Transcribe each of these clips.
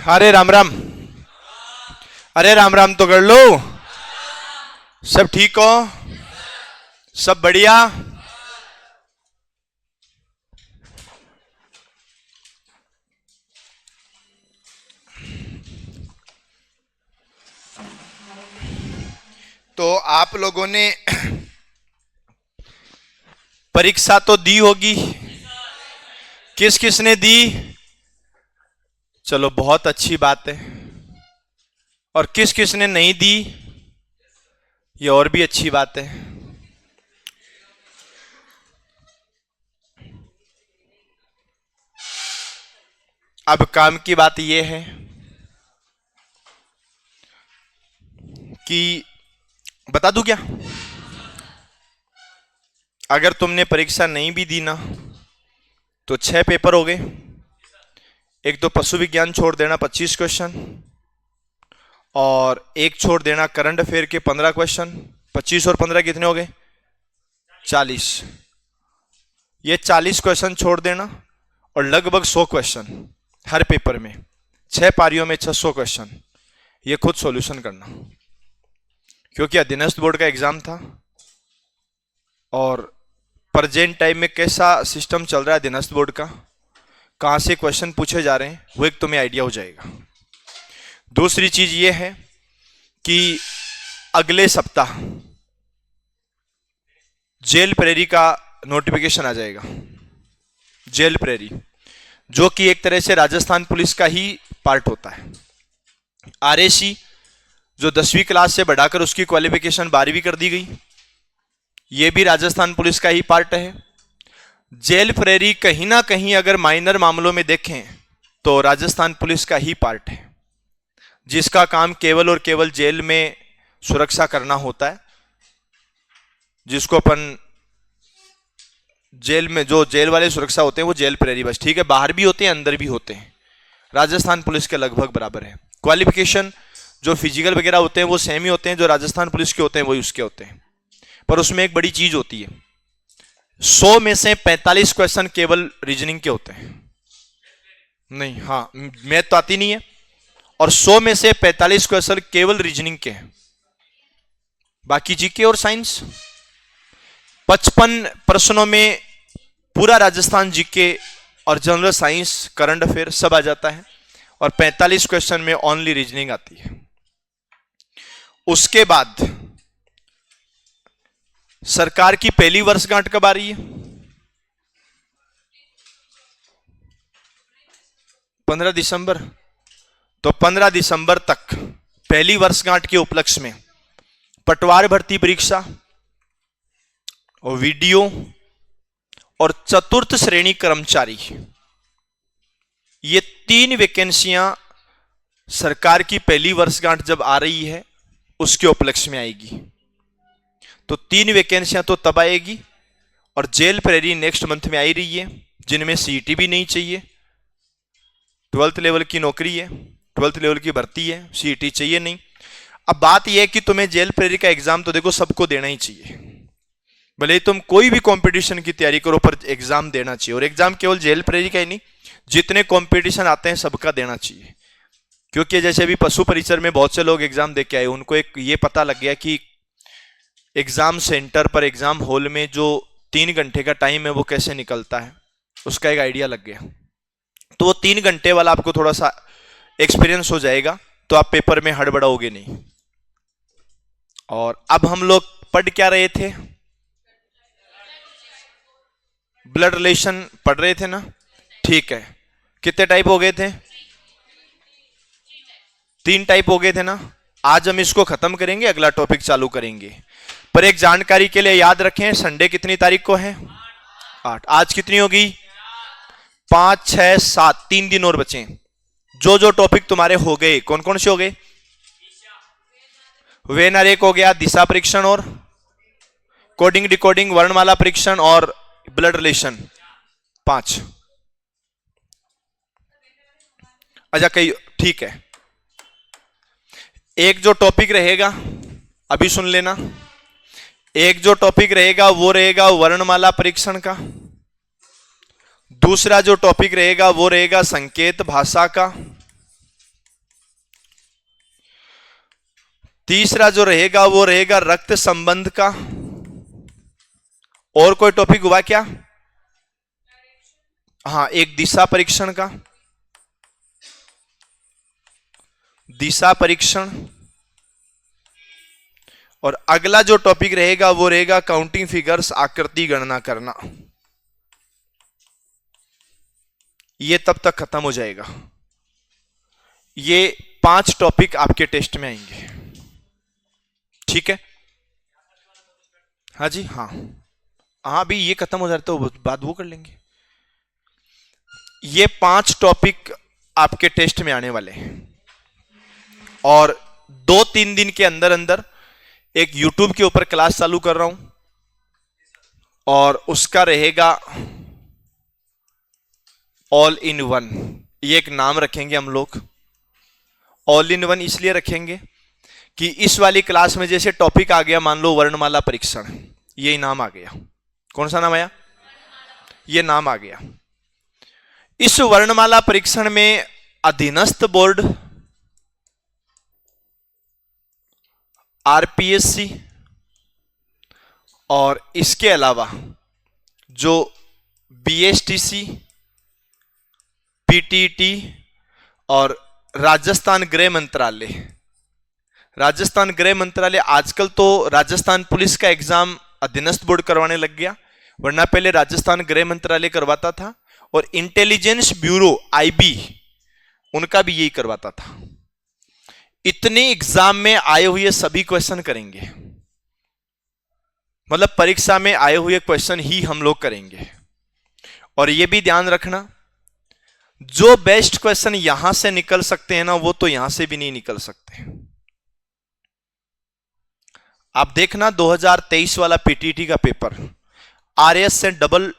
अरे राम राम। अरे राम राम तो कर लो। सब ठीक हो? सब बढ़िया? तो आप लोगों ने परीक्षा तो दी होगी। किस किस ने दी? चलो बहुत अच्छी बात है। और किस किस ने नहीं दी? ये और भी अच्छी बात है। अब काम की बात यह है कि बता दूं क्या, अगर तुमने परीक्षा नहीं भी दी ना तो 6 पेपर हो गए। एक तो पशु विज्ञान छोड़ देना 25 क्वेश्चन, और एक छोड़ देना करंट अफेयर के 15 क्वेश्चन। 25 और 15 कितने हो गए? 40। ये 40 क्वेश्चन छोड़ देना और लगभग 100 क्वेश्चन हर पेपर में, 6 पारियों में 600 क्वेश्चन। ये खुद सॉल्यूशन करना, क्योंकि अधीनस्थ बोर्ड का एग्जाम था और प्रेजेंट टाइम में कैसा सिस्टम चल रहा है अधीनस्थ बोर्ड का, कहां से क्वेश्चन पूछे जा रहे हैं, वो एक तुम्हें आइडिया हो जाएगा। दूसरी चीज ये है कि अगले सप्ताह जेल प्रेरी का नोटिफिकेशन आ जाएगा। जेल प्रेरी जो कि एक तरह से राजस्थान पुलिस का ही पार्ट होता है। आरएसी जो 10वीं क्लास से बढ़ाकर उसकी क्वालिफिकेशन 12वीं कर दी गई, यह भी राजस्थान पुलिस का ही पार्ट है। जेल प्रेरी कहीं ना कहीं अगर माइनर मामलों में देखें तो राजस्थान पुलिस का ही पार्ट है, जिसका काम केवल और केवल जेल में सुरक्षा करना होता है। जिसको अपन जेल में जो जेल वाले सुरक्षा होते हैं वो जेल प्रेरी बस, ठीक है। बाहर भी होते हैं, अंदर भी होते हैं। राजस्थान पुलिस के लगभग बराबर है। क्वालिफिकेशन जो फिजिकल वगैरह होते हैं वो सेम ही होते हैं, जो राजस्थान पुलिस के होते हैं वही उसके होते हैं। पर उसमें एक बड़ी चीज होती है, 100 में से 45 क्वेश्चन केवल रीजनिंग के होते हैं। नहीं, हाँ, मैथ तो आती नहीं है। और 100 में से 45 क्वेश्चन केवल रीजनिंग के हैं, बाकी जीके और साइंस। 55 प्रश्नों में पूरा राजस्थान जीके और जनरल साइंस, करंट अफेयर सब आ जाता है, और 45 क्वेश्चन में ओनली रीजनिंग आती है। उसके बाद सरकार की पहली वर्षगांठ कब आ रही है? 15 दिसंबर। तो 15 दिसंबर तक पहली वर्षगांठ के उपलक्ष्य में पटवार भर्ती परीक्षा और वीडियो और चतुर्थ श्रेणी कर्मचारी, ये 3 वैकेंसियां सरकार की पहली वर्षगांठ जब आ रही है उसके उपलक्ष्य में आएगी। तो 3 वैकेंसियां तो तब आएगी। और जेल प्रेरी नेक्स्ट मंथ में आ ही रही है, जिनमें सीईटी भी नहीं चाहिए। 12th लेवल की नौकरी है, 12th लेवल की भर्ती है, सीईटी चाहिए नहीं। अब बात यह है कि तुम्हें जेल प्रेरी का एग्जाम तो देखो सबको देना ही चाहिए, भले ही तुम कोई भी कंपटीशन की तैयारी करो, पर एग्जाम देना चाहिए। और एग्जाम केवल जेल प्रेरी का ही नहीं, जितने कंपटीशन आते हैं सबका देना चाहिए। क्योंकि जैसे अभी पशु परिचर में बहुत से लोग एग्जाम दे के आए, उनको एक ये पता लग गया कि एग्जाम सेंटर पर, एग्जाम हॉल में जो 3 घंटे का टाइम है वो कैसे निकलता है, उसका एक आइडिया लग गया। तो वो 3 घंटे वाला आपको थोड़ा सा एक्सपीरियंस हो जाएगा, तो आप पेपर में हड़बड़ाओगे नहीं। और अब हम लोग पढ़ क्या रहे थे? ब्लड रिलेशन पढ़ रहे थे ना, ठीक है। कितने टाइप हो गए थे? 3 टाइप हो गए थे ना। आज हम इसको खत्म करेंगे, अगला टॉपिक चालू करेंगे। पर एक जानकारी के लिए याद रखें, संडे कितनी तारीख को है? 8। आज कितनी होगी? 5, 6, 7, 3 दिन और बचे। जो जो टॉपिक तुम्हारे हो गए, कौन कौन से हो गए? वेनर एक हो गया, दिशा परीक्षण और कोडिंग डिकोडिंग, वर्णमाला परीक्षण और ब्लड रिलेशन, 5। अच्छा, कई, ठीक है। एक जो टॉपिक रहेगा, अभी सुन लेना, एक जो टॉपिक रहेगा वो रहेगा वर्णमाला परीक्षण का। दूसरा जो टॉपिक रहेगा वो रहेगा संकेत भाषा का। तीसरा जो रहेगा वो रहेगा रक्त संबंध का। और कोई टॉपिक हुआ क्या? हाँ, एक दिशा परीक्षण का, दिशा परीक्षण। और अगला जो टॉपिक रहेगा वो रहेगा काउंटिंग फिगर्स, आकृति गणना करना। ये तब तक खत्म हो जाएगा। ये 5 टॉपिक आपके टेस्ट में आएंगे, ठीक है? हाँ जी, हाँ हाँ, अभी ये खत्म हो जाए तो बात वो कर लेंगे। ये 5 टॉपिक आपके टेस्ट में आने वाले हैं और 2-3 दिन के अंदर अंदर एक YouTube के ऊपर क्लास चालू कर रहा हूं और उसका रहेगा ऑल इन वन। ये एक नाम रखेंगे हम लोग, ऑल इन वन इसलिए रखेंगे कि इस वाली क्लास में जैसे टॉपिक आ गया, मान लो वर्णमाला परीक्षण, ये नाम आ गया। कौन सा नाम आया? ये नाम आ गया। इस वर्णमाला परीक्षण में अधीनस्थ बोर्ड, आरपीएससी और इसके अलावा जो बीएसटीसी, पीटीटी और राजस्थान गृह मंत्रालय, राजस्थान गृह मंत्रालय आजकल तो राजस्थान पुलिस का एग्जाम अधीनस्थ बोर्ड करवाने लग गया, वरना पहले राजस्थान गृह मंत्रालय करवाता था। और इंटेलिजेंस ब्यूरो आईबी, उनका भी यही करवाता था। इतने एग्जाम में आए हुए सभी क्वेश्चन करेंगे, मतलब परीक्षा में आए हुए क्वेश्चन ही हम लोग करेंगे। और यह भी ध्यान रखना, जो बेस्ट क्वेश्चन यहां से निकल सकते हैं ना, वो तो यहां से भी नहीं निकल सकते। आप देखना 2023 वाला पीटीटी का पेपर आरएस से डबल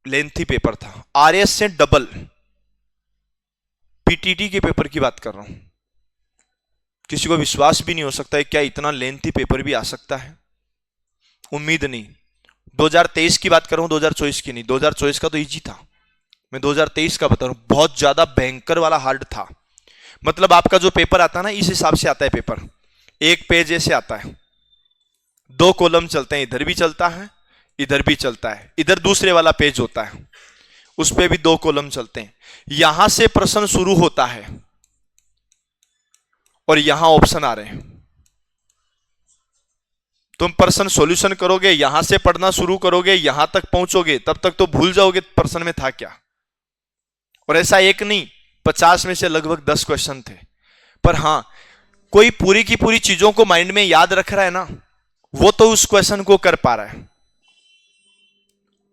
लेंथी पेपर था, आरएस से डबल। पीटीटी के पेपर की बात कर रहा हूं, किसी को विश्वास भी नहीं हो सकता है क्या इतना लेंथी पेपर भी आ सकता है। उम्मीद नहीं। 2023 की बात कर रहा हूं, 2024 की नहीं। 2024 का तो इजी था, मैं 2023 का बता रहा हूं, बहुत ज्यादा भयंकर वाला हार्ड था। मतलब आपका जो पेपर आता है ना, इस हिसाब से आता है पेपर। एक पेज ऐसे आता है, 2 कॉलम चलते हैं, इधर भी चलता है इधर भी चलता है, इधर दूसरे वाला पेज होता है उस पे भी 2 कॉलम चलते हैं। यहां से प्रश्न शुरू होता है और यहां ऑप्शन आ रहे हैं। तुम प्रश्न सॉल्यूशन करोगे, यहां से पढ़ना शुरू करोगे, यहां तक पहुंचोगे, तब तक तो भूल जाओगे प्रश्न में था क्या। और ऐसा एक नहीं, 50 में से लगभग 10 क्वेश्चन थे। पर हां, कोई पूरी की पूरी चीजों को माइंड में याद रख रहा है ना, वो तो उस क्वेश्चन को कर पा रहा है।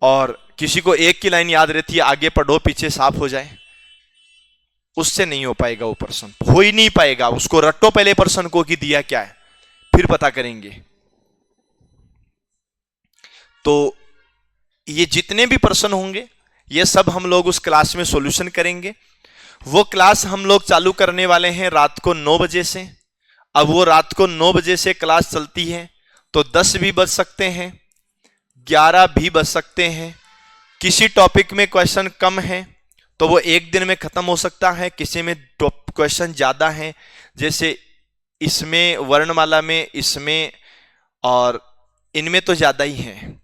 और किसी को एक की लाइन याद रहती है, आगे पढ़ो पीछे साफ हो जाए, उससे नहीं हो पाएगा वो प्रश्न, हो ही नहीं पाएगा। उसको रटो पहले प्रश्न को कि दिया क्या है, फिर पता करेंगे। तो ये जितने भी प्रश्न होंगे ये सब हम लोग उस क्लास में सॉल्यूशन करेंगे। वो क्लास हम लोग चालू करने वाले हैं रात को 9 बजे से। अब वो रात को 9 बजे से क्लास चलती है तो 10 भी बज सकते हैं, 11 भी बज सकते हैं। किसी टॉपिक में क्वेश्चन कम है तो वो एक दिन में खत्म हो सकता है, किसी में क्वेश्चन ज्यादा है, जैसे इसमें वर्णमाला में, इसमें और इनमें तो ज्यादा ही है,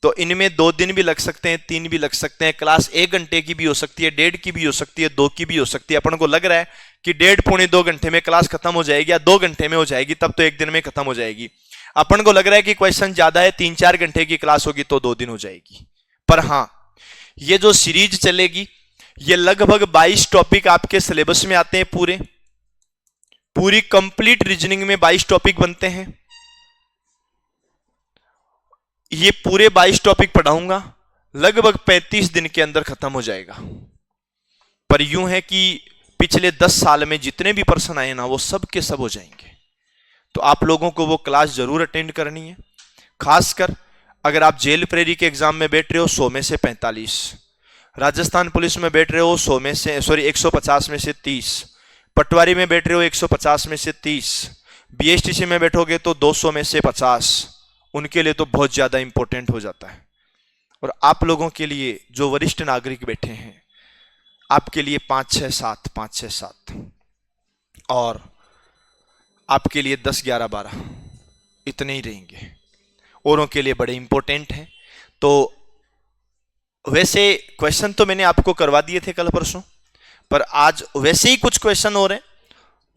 तो इनमें 2 दिन भी लग सकते हैं, 3 भी लग सकते हैं। क्लास 1 घंटे की भी हो सकती है, 1.5 की भी हो सकती है, 2 की भी हो सकती है। अपन को लग रहा है कि 1.5 पौने 2 घंटे में क्लास खत्म हो जाएगी या 2 घंटे में हो जाएगी, तब तो एक दिन में खत्म हो जाएगी। अपन को लग रहा है कि क्वेश्चन ज्यादा है, 3-4 घंटे की क्लास होगी तो 2 दिन हो जाएगी। पर हां, ये जो सीरीज चलेगी ये लगभग 22 टॉपिक आपके सिलेबस में आते हैं। पूरी कंप्लीट रीजनिंग में 22 टॉपिक बनते हैं। ये पूरे 22 टॉपिक पढ़ाऊंगा, लगभग 35 दिन के अंदर खत्म हो जाएगा। पर यूं है कि पिछले 10 साल में जितने भी प्रश्न आए ना, वो सब के सब हो जाएंगे। तो आप लोगों को वो क्लास जरूर अटेंड करनी है। खासकर अगर आप जेल प्रेरी के एग्जाम में बैठ रहे हो 100 में से 45, राजस्थान पुलिस में बैठ रहे हो 100 में से 150 में से 30, पटवारी में बैठ रहे हो 150 में से 30, बीएसटीसी में बैठोगे तो 200 में से 50, उनके लिए तो बहुत ज्यादा इंपॉर्टेंट हो जाता है। और आप लोगों के लिए जो वरिष्ठ नागरिक बैठे हैं, आपके लिए 5-6-7 और आपके लिए 10, 11, 12 इतने ही रहेंगे, औरों के लिए बड़े इंपॉर्टेंट हैं। तो वैसे क्वेश्चन तो मैंने आपको करवा दिए थे कल परसों, पर आज वैसे ही कुछ क्वेश्चन हो रहे हैं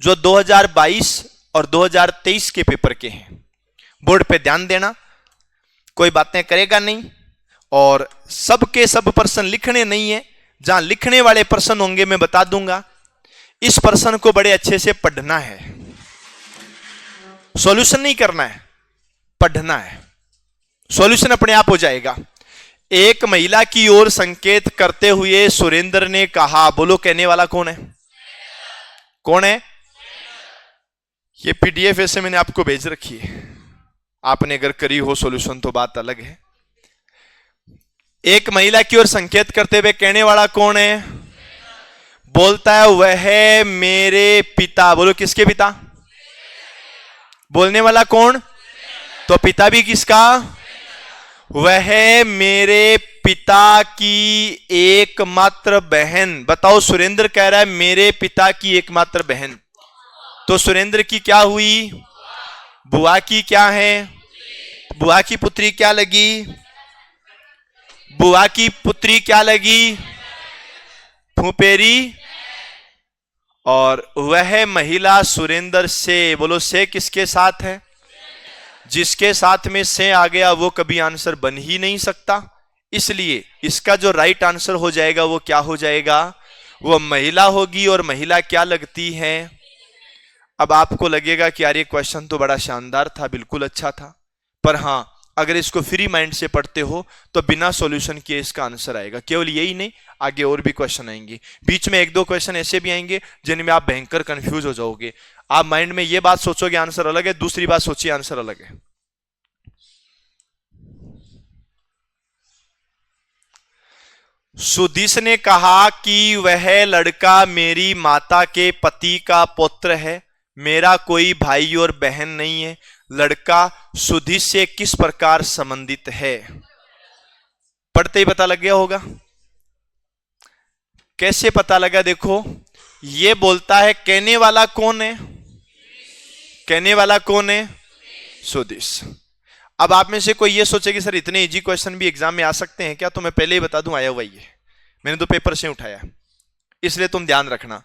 जो 2022 और 2023 के पेपर के हैं। बोर्ड पे ध्यान देना, कोई बातें करेगा नहीं, और सब के सब प्रश्न लिखने नहीं है। जहां लिखने वाले प्रश्न होंगे मैं बता दूंगा, इस प्रश्न को बड़े अच्छे से पढ़ना है, सॉल्यूशन नहीं करना है, पढ़ना है, सॉल्यूशन अपने आप हो जाएगा। एक महिला की ओर संकेत करते हुए सुरेंद्र ने कहा, बोलो कहने वाला कौन है? कौन है? ये पीडीएफ ऐसे मैंने आपको भेज रखी है, आपने अगर करी हो सॉल्यूशन तो बात अलग है। एक महिला की ओर संकेत करते हुए कहने वाला कौन है? बोलता है वह मेरे पिता। बोलो किसके पिता? बोलने वाला कौन? तो पिता भी किसका? वह मेरे पिता की एकमात्र बहन। बताओ, सुरेंद्र कह रहा है मेरे पिता की एकमात्र बहन, तो सुरेंद्र की क्या हुई? बुआ की क्या है? बुआ की पुत्री क्या लगी? बुआ की पुत्री क्या लगी? फूफेरी। और वह महिला सुरेंद्र से, बोलो से किसके साथ है? जिसके साथ में से आ गया वो कभी आंसर बन ही नहीं सकता, इसलिए इसका जो राइट आंसर हो जाएगा वो क्या हो जाएगा? वो महिला होगी। और महिला क्या लगती है? अब आपको लगेगा कि यार ये क्वेश्चन तो बड़ा शानदार था, बिल्कुल अच्छा था, पर हां, अगर इसको फ्री माइंड से पढ़ते हो तो बिना सॉल्यूशन किए इसका आंसर आएगा। केवल यही नहीं, आगे और भी क्वेश्चन आएंगे, बीच में एक दो क्वेश्चन ऐसे भी आएंगे जिनमें आप भयंकर कंफ्यूज हो जाओगे। आप माइंड में ये बात सोचोगे आंसर अलग है, दूसरी बात सोचिए आंसर अलग है। सुधीश ने कहा कि वह लड़का मेरी माता के पति का पुत्र है, मेरा कोई भाई और बहन नहीं है। लड़का सुधीश से किस प्रकार संबंधित है? पढ़ते ही पता लग गया होगा। कैसे पता लगा? देखो, ये बोलता है कहने वाला कौन है? कहने वाला कौन है? सुधीश। अब आप में से कोई ये सोचे कि सर इतने इजी क्वेश्चन भी एग्जाम में आ सकते हैं क्या? तो मैं पहले ही बता दूं, आया हुआ ही है, मैंने तो पेपर से उठाया, इसलिए तुम ध्यान रखना।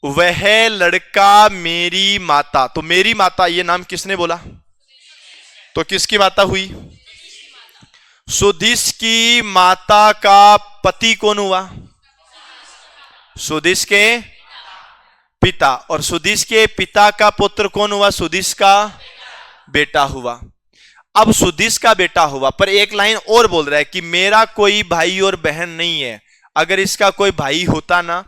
वह लड़का मेरी माता, तो मेरी माता ये नाम किसने बोला? तो किसकी माता हुई? सुधीश की माता का पति कौन हुआ? सुधीश के पिता। और सुधीश के पिता का पुत्र कौन हुआ? सुधीश का बेटा हुआ। अब सुधीश का बेटा हुआ, पर एक लाइन और बोल रहा है कि मेरा कोई भाई और बहन नहीं है। अगर इसका कोई भाई होता ना,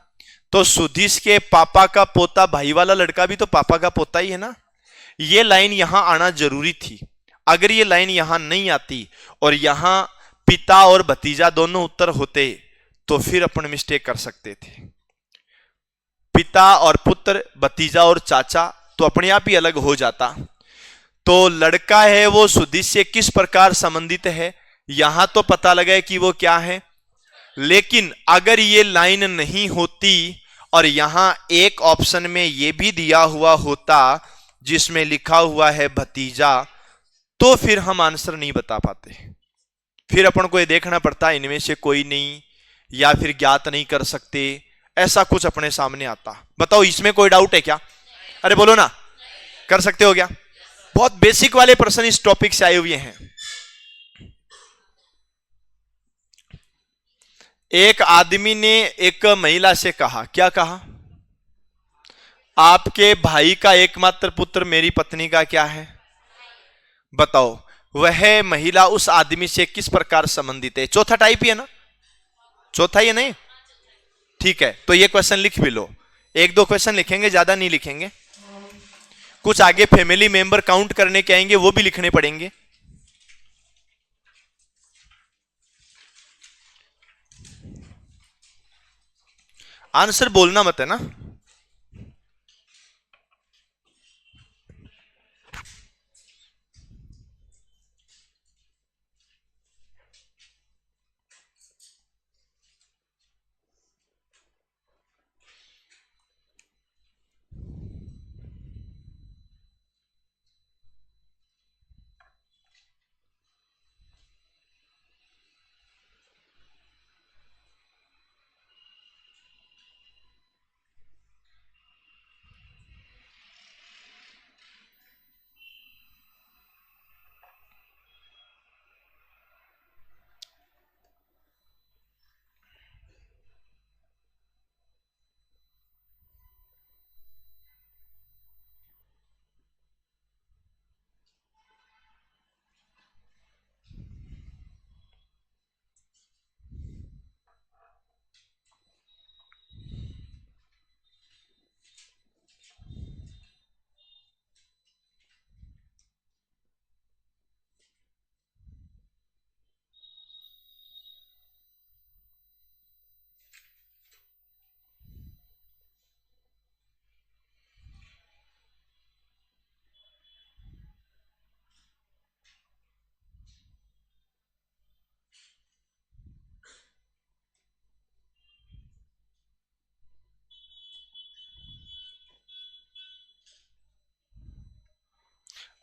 तो सुधीश के पापा का पोता, भाई वाला लड़का भी तो पापा का पोता ही है ना। ये लाइन यहां आना जरूरी थी। अगर ये लाइन यहां नहीं आती और यहां पिता और भतीजा दोनों उत्तर होते तो फिर अपन मिस्टेक कर सकते थे। पिता और पुत्र, भतीजा और चाचा तो अपने आप ही अलग हो जाता। तो लड़का है वो सुधीश से किस प्रकार संबंधित है, यहां तो पता लगा कि वो क्या है। लेकिन अगर ये लाइन नहीं होती और यहां एक ऑप्शन में ये भी दिया हुआ होता जिसमें लिखा हुआ है भतीजा, तो फिर हम आंसर नहीं बता पाते। फिर अपन को ये देखना पड़ता इनमें से कोई नहीं, या फिर ज्ञात नहीं कर सकते, ऐसा कुछ अपने सामने आता। बताओ, इसमें कोई डाउट है क्या? अरे बोलो ना, कर सकते हो क्या? बहुत बेसिक वाले प्रश्न इस टॉपिक से आए हुए हैं। एक आदमी ने एक महिला से कहा, क्या कहा? आपके भाई का एकमात्र पुत्र मेरी पत्नी का क्या है? बताओ, वह महिला उस आदमी से किस प्रकार संबंधित है? चौथा टाइप ही है ना, चौथा ही है नहीं? ठीक है, तो ये क्वेश्चन लिख भी लो। एक दो क्वेश्चन लिखेंगे, ज्यादा नहीं लिखेंगे। कुछ आगे फैमिली मेंबर काउंट करने के आएंगे, वो भी लिखने पड़ेंगे। आंसर बोलना मत है ना।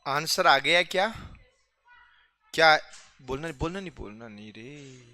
आंसर आ गया क्या? क्या? बोलना बोलना नहीं, बोलना नहीं रे।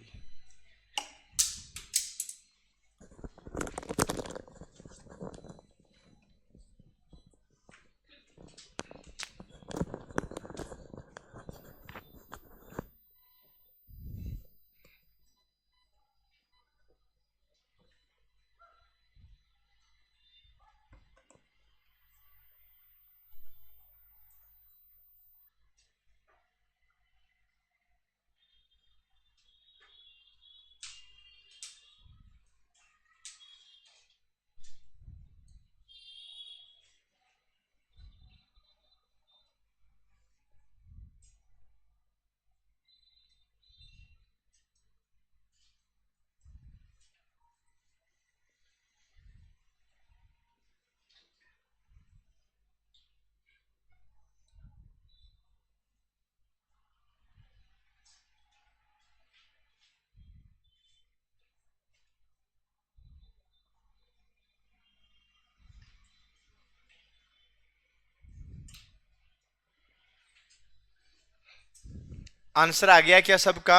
आंसर आ गया क्या सबका?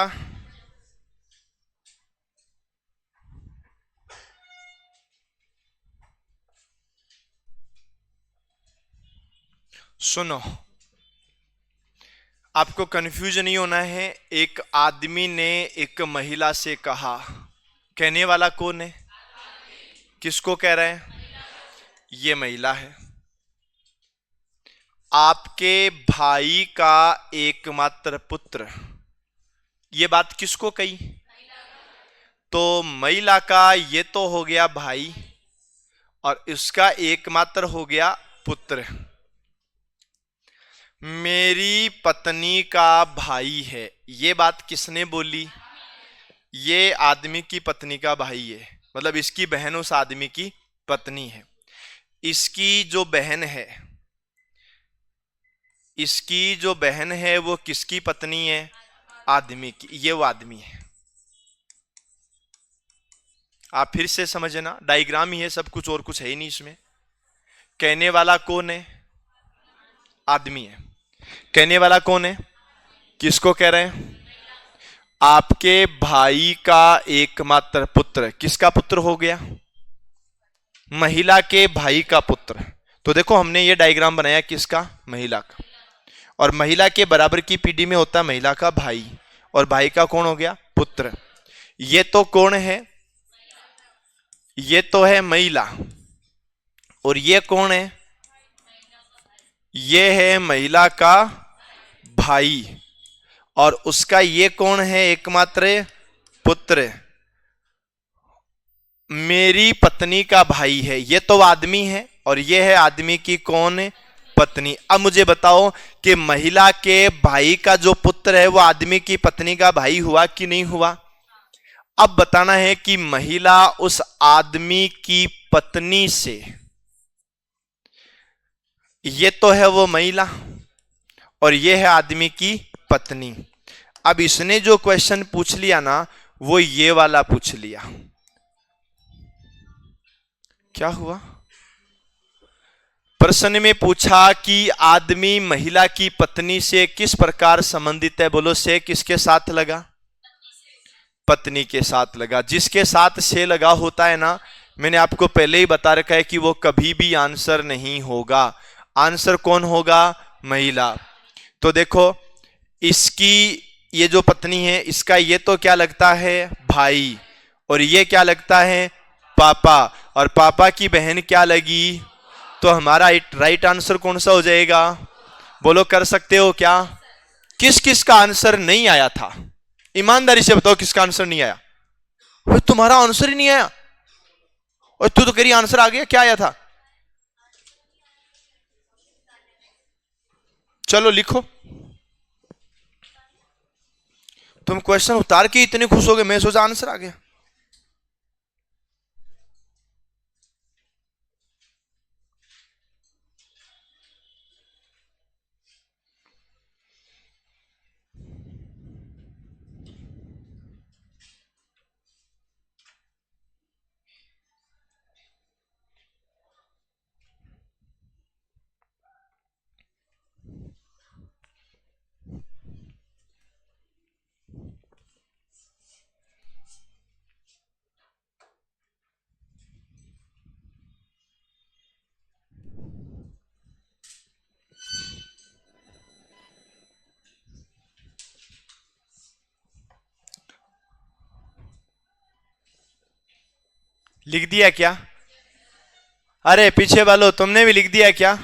सुनो, आपको कंफ्यूजन नहीं होना है। एक आदमी ने एक महिला से कहा, कहने वाला कौन है? किसको कह रहे हैं? ये महिला है। आपके भाई का एकमात्र पुत्र, ये बात किसको कही? तो महिला का ये तो हो गया भाई, और इसका एकमात्र हो गया पुत्र। मेरी पत्नी का भाई है, ये बात किसने बोली? ये आदमी की पत्नी का भाई है, मतलब इसकी बहन उस आदमी की पत्नी है। इसकी जो बहन है, इसकी जो बहन है वो किसकी पत्नी है? आदमी की। ये वो आदमी है। आप फिर से समझना, डायग्राम ही है सब कुछ, और कुछ है ही नहीं इसमें। कहने वाला कौन है? आदमी है। कहने वाला कौन है? किसको कह रहे हैं? आपके भाई का एकमात्र पुत्र, किसका पुत्र हो गया? महिला के भाई का पुत्र। तो देखो हमने ये डायग्राम बनाया किसका? महिला का। और महिला के बराबर की पीढ़ी में होता है महिला का भाई, और भाई का कौन हो गया? पुत्र। ये तो कौन है? ये तो है महिला। और ये कौन है? ये है महिला का भाई। और उसका ये कौन है? एकमात्र पुत्र। मेरी पत्नी का भाई है, ये तो आदमी है, और ये है आदमी की कौन? पत्नी। अब मुझे बताओ कि महिला के भाई का जो पुत्र है वो आदमी की पत्नी का भाई हुआ कि नहीं हुआ? अब बताना है कि महिला उस आदमी की पत्नी से, ये तो है वो महिला, और ये है आदमी की पत्नी। अब इसने जो क्वेश्चन पूछ लिया ना, वो ये वाला पूछ लिया। क्या हुआ? प्रश्न में पूछा कि आदमी महिला की पत्नी से किस प्रकार संबंधित है। बोलो, से किसके साथ लगा? पत्नी के साथ लगा। जिसके साथ से लगा होता है ना, मैंने आपको पहले ही बता रखा है कि वो कभी भी आंसर नहीं होगा। आंसर कौन होगा? महिला। तो देखो, इसकी ये जो पत्नी है, इसका ये तो क्या लगता है? भाई। और ये क्या लगता है? पापा। और पापा की बहन क्या लगी? तो हमारा राइट आंसर कौन सा हो जाएगा? बोलो, कर सकते हो क्या? किस किस का आंसर नहीं आया था? ईमानदारी से बताओ, किसका आंसर नहीं आया? भाई तुम्हारा आंसर ही नहीं आया, और तू तो कह रही आंसर आ गया। क्या आया था? चलो लिखो। तुम क्वेश्चन उतार के इतने खुश हो गए, मैं सोचा आंसर आ गया। लिख दिया क्या? अरे पीछे वालों, तुमने भी लिख दिया क्या?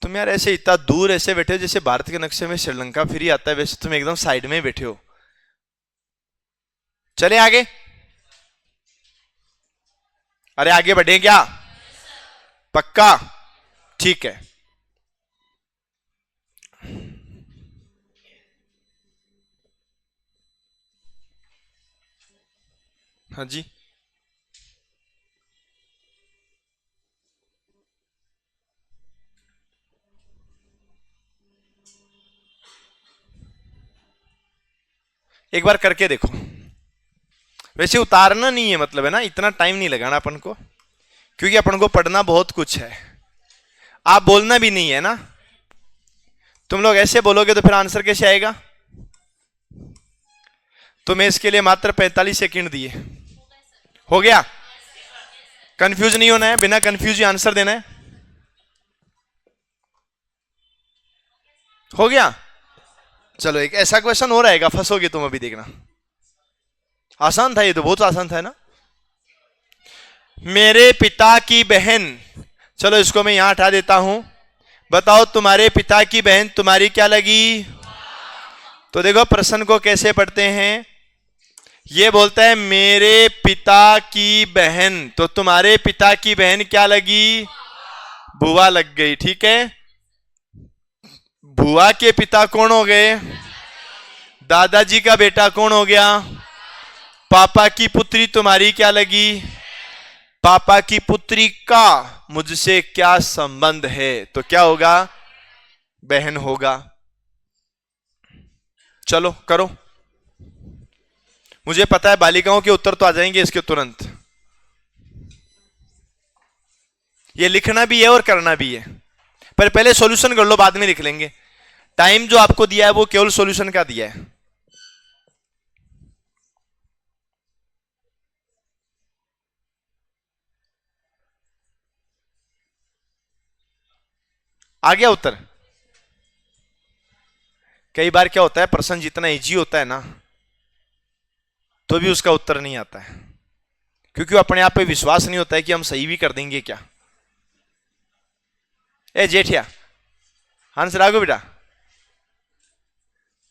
तुम यार ऐसे इतना दूर ऐसे बैठे हो जैसे भारत के नक्शे में श्रीलंका फ्री आता है, वैसे तुम एकदम साइड में ही बैठे हो। चले आगे। अरे आगे बढ़े क्या? पक्का? ठीक है। हाँ जी। एक बार करके देखो। वैसे उतारना नहीं है, मतलब है ना, इतना टाइम नहीं लगाना अपन को, क्योंकि अपन को पढ़ना बहुत कुछ है। आप बोलना भी नहीं है ना। तुम लोग ऐसे बोलोगे तो फिर आंसर कैसे आएगा? तो मैं इसके लिए मात्र 45 सेकंड दिए। हो गया? कंफ्यूज नहीं होना है, बिना कंफ्यूज ही आंसर देना है। हो गया? चलो एक ऐसा क्वेश्चन हो रहेगा, फंसोगे तुम, अभी देखना। आसान था ये तो, बहुत आसान था ना। मेरे पिता की बहन, चलो इसको मैं यहां हटा देता हूं। बताओ तुम्हारे पिता की बहन तुम्हारी क्या लगी? तो देखो प्रश्न को कैसे पढ़ते हैं। ये बोलता है मेरे पिता की बहन, तो तुम्हारे पिता की बहन क्या लगी? बुआ लग गई, ठीक है। बुआ के पिता कौन हो गए? दादाजी का बेटा कौन हो गया? पापा की पुत्री तुम्हारी क्या लगी? पापा की पुत्री का मुझसे क्या संबंध है? तो क्या होगा? बहन होगा। चलो करो। मुझे पता है बालिकाओं के उत्तर तो आ जाएंगे इसके तुरंत। ये लिखना भी है और करना भी है, पर पहले सॉल्यूशन कर लो, बाद में लिख लेंगे। टाइम जो आपको दिया है वो केवल सॉल्यूशन का दिया है। आ गया उत्तर? कई बार क्या होता है, प्रश्न जितना इजी होता है ना, तो भी उसका उत्तर नहीं आता है, क्योंकि अपने आप पे विश्वास नहीं होता है कि हम सही भी कर देंगे क्या। ए जेठिया, आंसर आगो बेटा।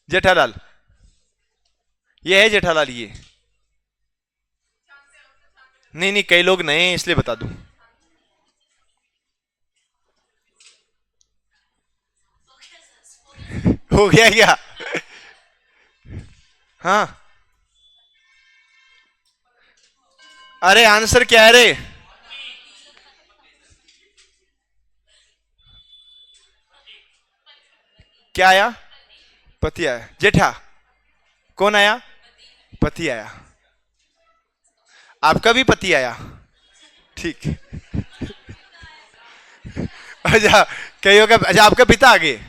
जेठालाल, ये है जेठालाल ये? नहीं नहीं, कई लोग नए हैं इसलिए बता दूं। हो गया क्या? हाँ। अरे आंसर क्या है रे? क्या आया? पति आया। जेठा, कौन आया? पति आया। आपका भी पति आया? ठीक। अच्छा, कईयों का, अच्छा आपका पिता आ गए।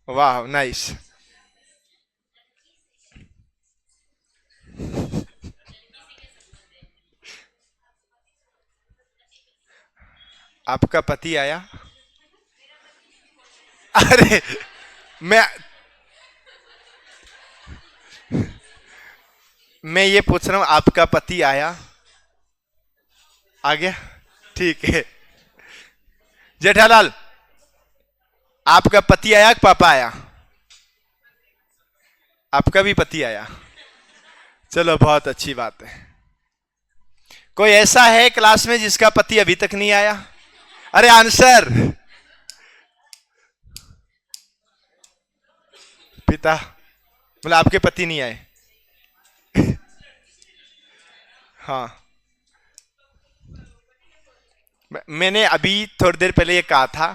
वाह नाइस। आपका पति आया? अरे मैं मैं ये पूछ रहा हूं, आपका पति आया? आ गया, ठीक है। जेठालाल, आपका पति आया कि पापा आया? आपका भी पति आया। चलो बहुत अच्छी बात है। कोई ऐसा है क्लास में जिसका पति अभी तक नहीं आया? अरे आंसर। पिता, मतलब आपके पति नहीं आए? हाँ। मैंने अभी थोड़ी देर पहले ये कहा था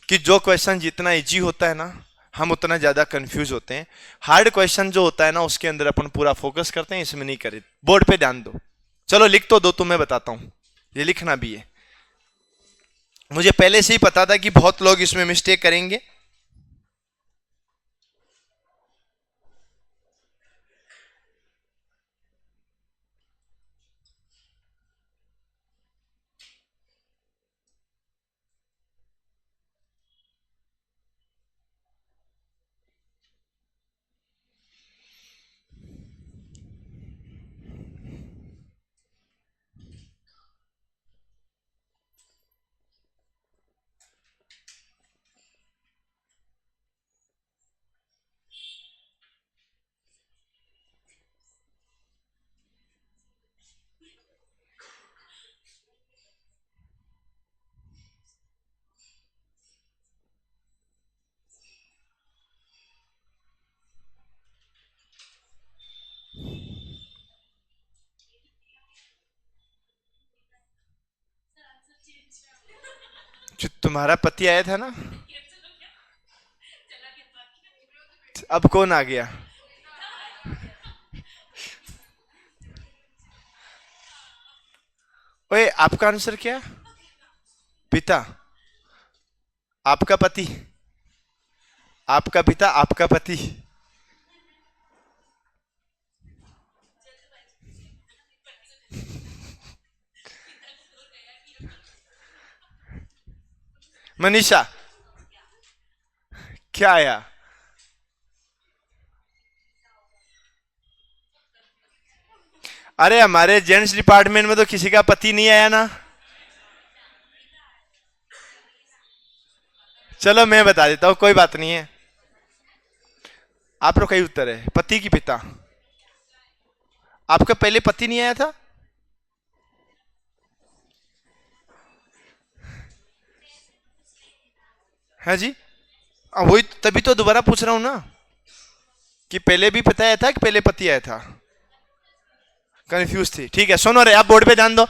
कि जो क्वेश्चन जितना इजी होता है ना, हम उतना ज्यादा कंफ्यूज होते हैं। हार्ड क्वेश्चन जो होता है ना, उसके अंदर अपन पूरा फोकस करते हैं, इसमें नहीं करे। बोर्ड पे ध्यान दो। चलो लिख तो दो, तो मैं बताता हूं। ये लिखना भी है। मुझे पहले से ही पता था कि बहुत लोग इसमें मिस्टेक करेंगे। जो तुम्हारा पति आया था ना, अब कौन आ गया? ओए, आपका आंसर क्या है? पिता। आपका पति, आपका पिता, आपका पति। मनीषा, क्या आया? अरे हमारे जेंट्स डिपार्टमेंट में तो किसी का पति नहीं आया ना। चलो मैं बता देता हूं, कोई बात नहीं है। आप लोग का ही उत्तर है, पति की पिता। आपका पहले पति नहीं आया था? है जी? वही तभी तो दोबारा पूछ रहा हूं ना, कि पहले भी पिता आया था कि पहले पति आया था? कंफ्यूज थी। ठीक है, सुनो रे, आप बोर्ड पे ध्यान दो।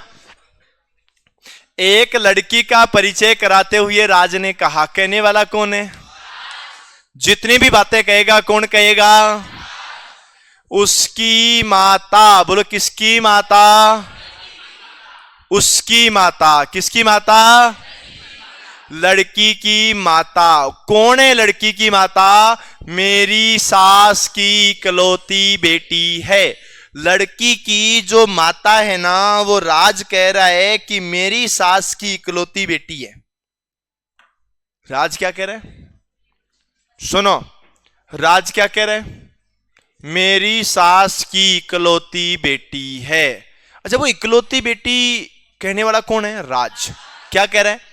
एक लड़की का परिचय कराते हुए राज ने कहा, कहने वाला कौन है? जितनी भी बातें कहेगा कौन कहेगा? उसकी माता। बोलो, किसकी माता? उसकी माता। किसकी माता? लड़की की माता। कौन है लड़की की माता? मेरी सास की इकलौती बेटी है। लड़की की जो माता है ना, वो राज कह रहा है कि मेरी सास की इकलौती बेटी है। राज क्या कह रहा है? सुनो, राज क्या कह रहा है? मेरी सास की इकलौती बेटी है। अच्छा, वो इकलौती बेटी कहने वाला कौन है? राज। क्या कह रहा है?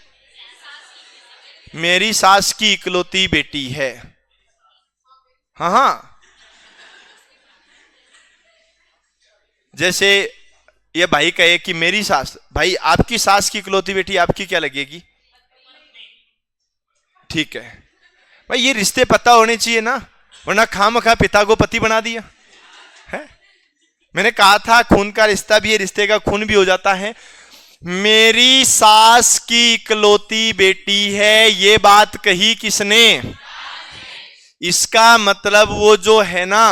मेरी सास की इकलौती बेटी है। हाँ हाँ, जैसे ये भाई कहे कि मेरी सास, भाई आपकी सास की इकलौती बेटी, आपकी क्या लगेगी? ठीक है भाई, ये रिश्ते पता होने चाहिए ना, वरना खामखा पिता को पति बना दिया है। मैंने कहा था खून का रिश्ता भी है, रिश्ते का खून भी हो जाता है। मेरी सास की इकलौती बेटी है, ये बात कही किसने? इसका मतलब वो जो है ना,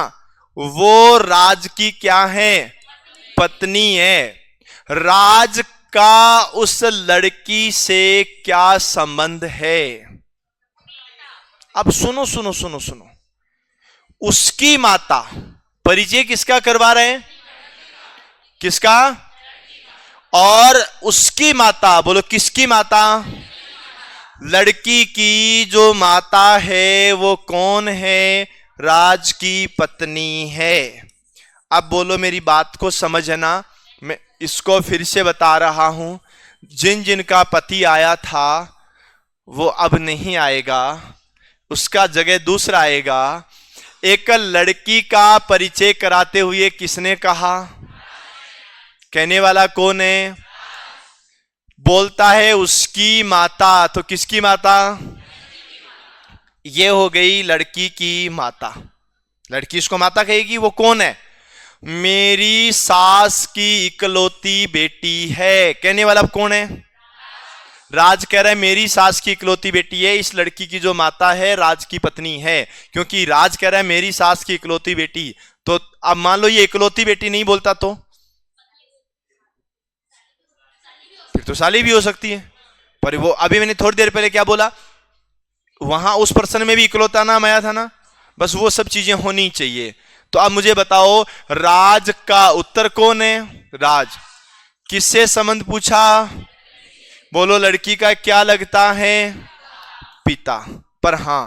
वो राज की क्या है? पत्नी है। राज का उस लड़की से क्या संबंध है? अब सुनो सुनो सुनो सुनो, उसकी माता, परिचय किसका करवा रहे हैं? किसका? और उसकी माता, बोलो किसकी माता? लड़की की जो माता है वो कौन है? राज की पत्नी है। अब बोलो, मेरी बात को समझना, मैं इसको फिर से बता रहा हूं। जिन जिनका पति आया था वो अब नहीं आएगा, उसका जगह दूसरा आएगा। एक लड़की का परिचय कराते हुए किसने कहा? कहने वाला कौन है? बोलता है उसकी माता। तो किसकी माता? ये हो गई लड़की की माता। लड़की इसको माता कहेगी, वो कौन है? मेरी सास की इकलौती बेटी है। कहने वाला कौन है? राज कह रहा है मेरी सास की इकलौती बेटी है। इस लड़की की जो माता है राज की पत्नी है, क्योंकि राज कह रहा है मेरी सास की इकलौती बेटी। तो अब मान लो ये इकलौती बेटी नहीं बोलता तो फिर तो साली भी हो सकती है। पर वो अभी मैंने थोड़ी देर पहले क्या बोला, वहां उस पर्सन में भी इकलौता नाम आया था ना, बस वो सब चीजें होनी चाहिए। तो अब मुझे बताओ, राज का उत्तर कौन है? राज। किससे संबंध पूछा? बोलो, लड़की का क्या लगता है? पिता। पर हां,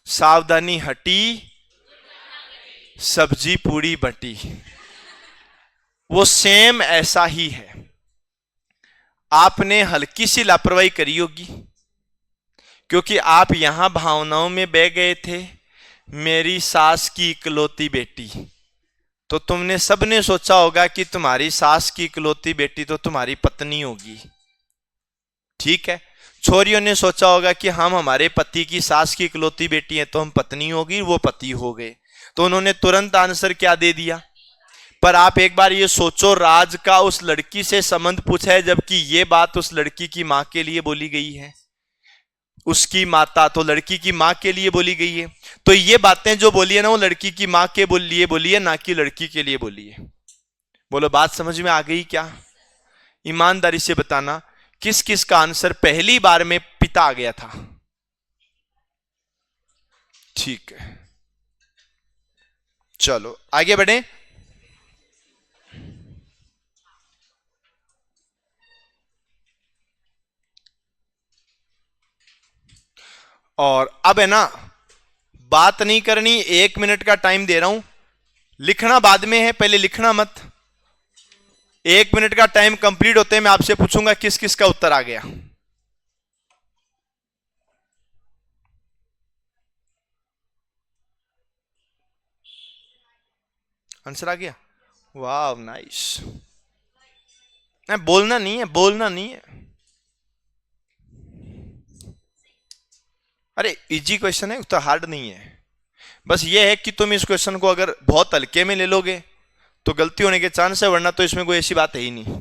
सावधानी हटी, सब्जी पूरी बटी। वो सेम ऐसा ही है। आपने हल्की सी लापरवाही करी होगी, क्योंकि आप यहां भावनाओं में बह गए थे, मेरी सास की इकलौती बेटी। तो तुमने सबने सोचा होगा कि तुम्हारी सास की इकलौती बेटी तो तुम्हारी पत्नी होगी। ठीक है, छोरियों ने सोचा होगा कि हम हमारे पति की सास की इकलौती बेटी हैं तो हम पत्नी होगी, वो पति हो गए। तो उन्होंने तुरंत आंसर क्या दे दिया। पर आप एक बार ये सोचो, राज का उस लड़की से संबंध पूछा है, जबकि ये बात उस लड़की की मां के लिए बोली गई है। उसकी माता, तो लड़की की मां के लिए बोली गई है। तो ये बातें जो बोली है ना, वो लड़की की मां के लिए बोली है, ना कि लड़की के लिए बोली है। बोलो बात समझ में आ गई क्या? ईमानदारी से बताना, किस किस का आंसर पहली बार में पिता आ गया था? ठीक है, चलो आगे बढ़े। और अब है ना, बात नहीं करनी, 1 मिनट का टाइम दे रहा हूं, लिखना बाद में है, पहले लिखना मत। 1 मिनट का टाइम कंप्लीट होते हैं मैं आपसे पूछूंगा किस किस का उत्तर आ गया। आंसर आ गया? वाह नाइस। बोलना नहीं है, बोलना नहीं है। अरे इजी क्वेश्चन है, उतना हार्ड नहीं है। बस ये है कि तुम इस क्वेश्चन को अगर बहुत हल्के में ले लोगे तो गलती होने के चांस है, वरना तो इसमें कोई ऐसी बात है ही नहीं।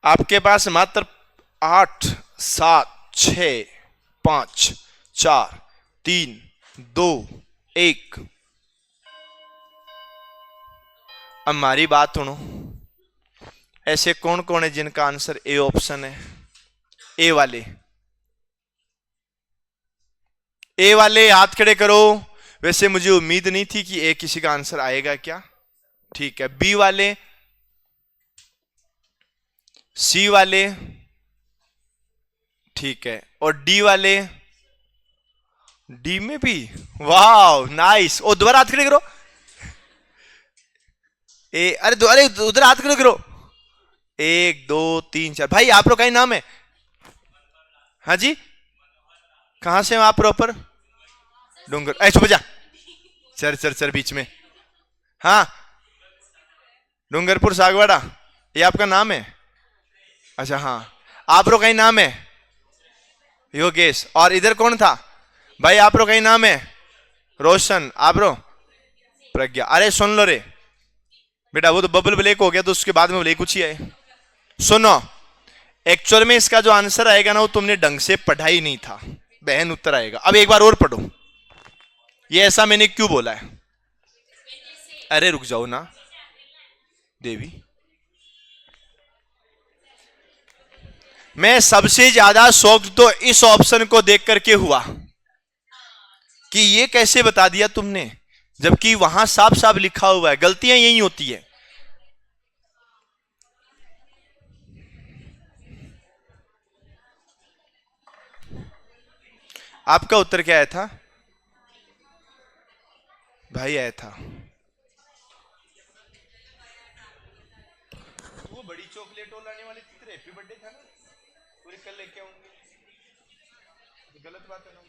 आपके पास मात्र 8, 7, 6, 5, 4, 3, 2, 1। अब हमारी बात सुनो, ऐसे कौन कौन है जिनका आंसर ए ऑप्शन है? ए वाले, ए वाले हाथ खड़े करो। वैसे मुझे उम्मीद नहीं थी कि ए किसी का आंसर आएगा क्या। ठीक है, बी वाले, सी वाले, ठीक है, और डी वाले? डी में भी? वाह नाइस। और दोबारा हाथ खड़े करो। अरे उधर हाथ खड़े करो। 1, 2, 3, 4। भाई आप लोग का ही नाम है? हाँ जी, कहां से हो आप प्रॉपर? डूंगर। ऐसे बजा, सर सर सर बीच में। हाँ, डूंगरपुर सागवाड़ा, ये आपका नाम है? अच्छा हाँ, आप लोग का ही नाम है? योगेश। और इधर कौन था भाई? आप लोग का ही नाम है? रोशन। आप रो? प्रज्ञा। अरे सुन लो रे बेटा, वो तो बबल ब्लैक हो गया, तो उसके बाद में ब्लैक कुछ ही है। सुनो, एक्चुअल में इसका जो आंसर आएगा ना, वो तुमने ढंग से पढ़ा ही नहीं था, बहन उत्तर आएगा। अब एक बार और पढ़ो, ये ऐसा मैंने क्यों बोला है? अरे रुक जाओ ना देवी, मैं सबसे ज्यादा शौक तो इस ऑप्शन को देख करके हुआ कि ये कैसे बता दिया तुमने, जबकि वहां साफ साफ लिखा हुआ है। गलतियां यही होती है। आपका उत्तर क्या आया था भाई? आया था वो बड़ी चॉकलेट और लाने वाले चित्र, हैप्पी बर्थडे था ना, पूरे कल लेके आऊंगे। गलत बात है ना,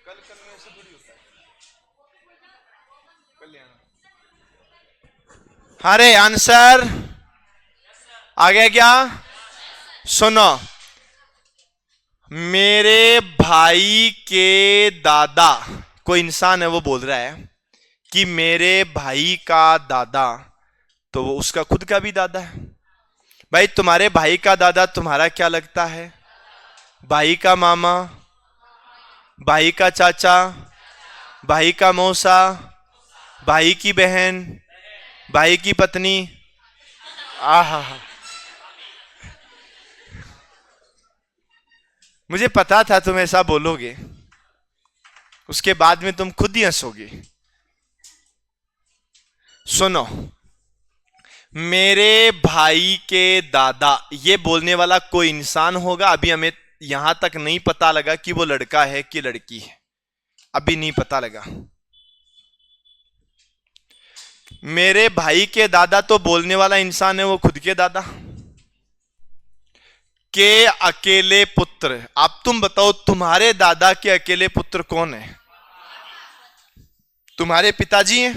कल कल में ऐसा थोड़ी होता है, कल ले आना। अरे आंसर आ गया क्या? सुनो, मेरे भाई के दादा, कोई इंसान है, वो बोल रहा है कि मेरे भाई का दादा, तो वो उसका खुद का भी दादा है। भाई तुम्हारे भाई का दादा तुम्हारा क्या लगता है? भाई का मामा, भाई का चाचा, भाई का मौसा, भाई की बहन, भाई की पत्नी। आहा, मुझे पता था तुम ऐसा बोलोगे, उसके बाद में तुम खुद ही हंसोगे। सुनो, मेरे भाई के दादा, ये बोलने वाला कोई इंसान होगा। अभी हमें यहां तक नहीं पता लगा कि वो लड़का है कि लड़की है, अभी नहीं पता लगा। मेरे भाई के दादा तो बोलने वाला इंसान है, वो खुद के दादा के अकेले पुत्र। अब तुम बताओ, तुम्हारे दादा के अकेले पुत्र कौन है? तुम्हारे पिताजी हैं।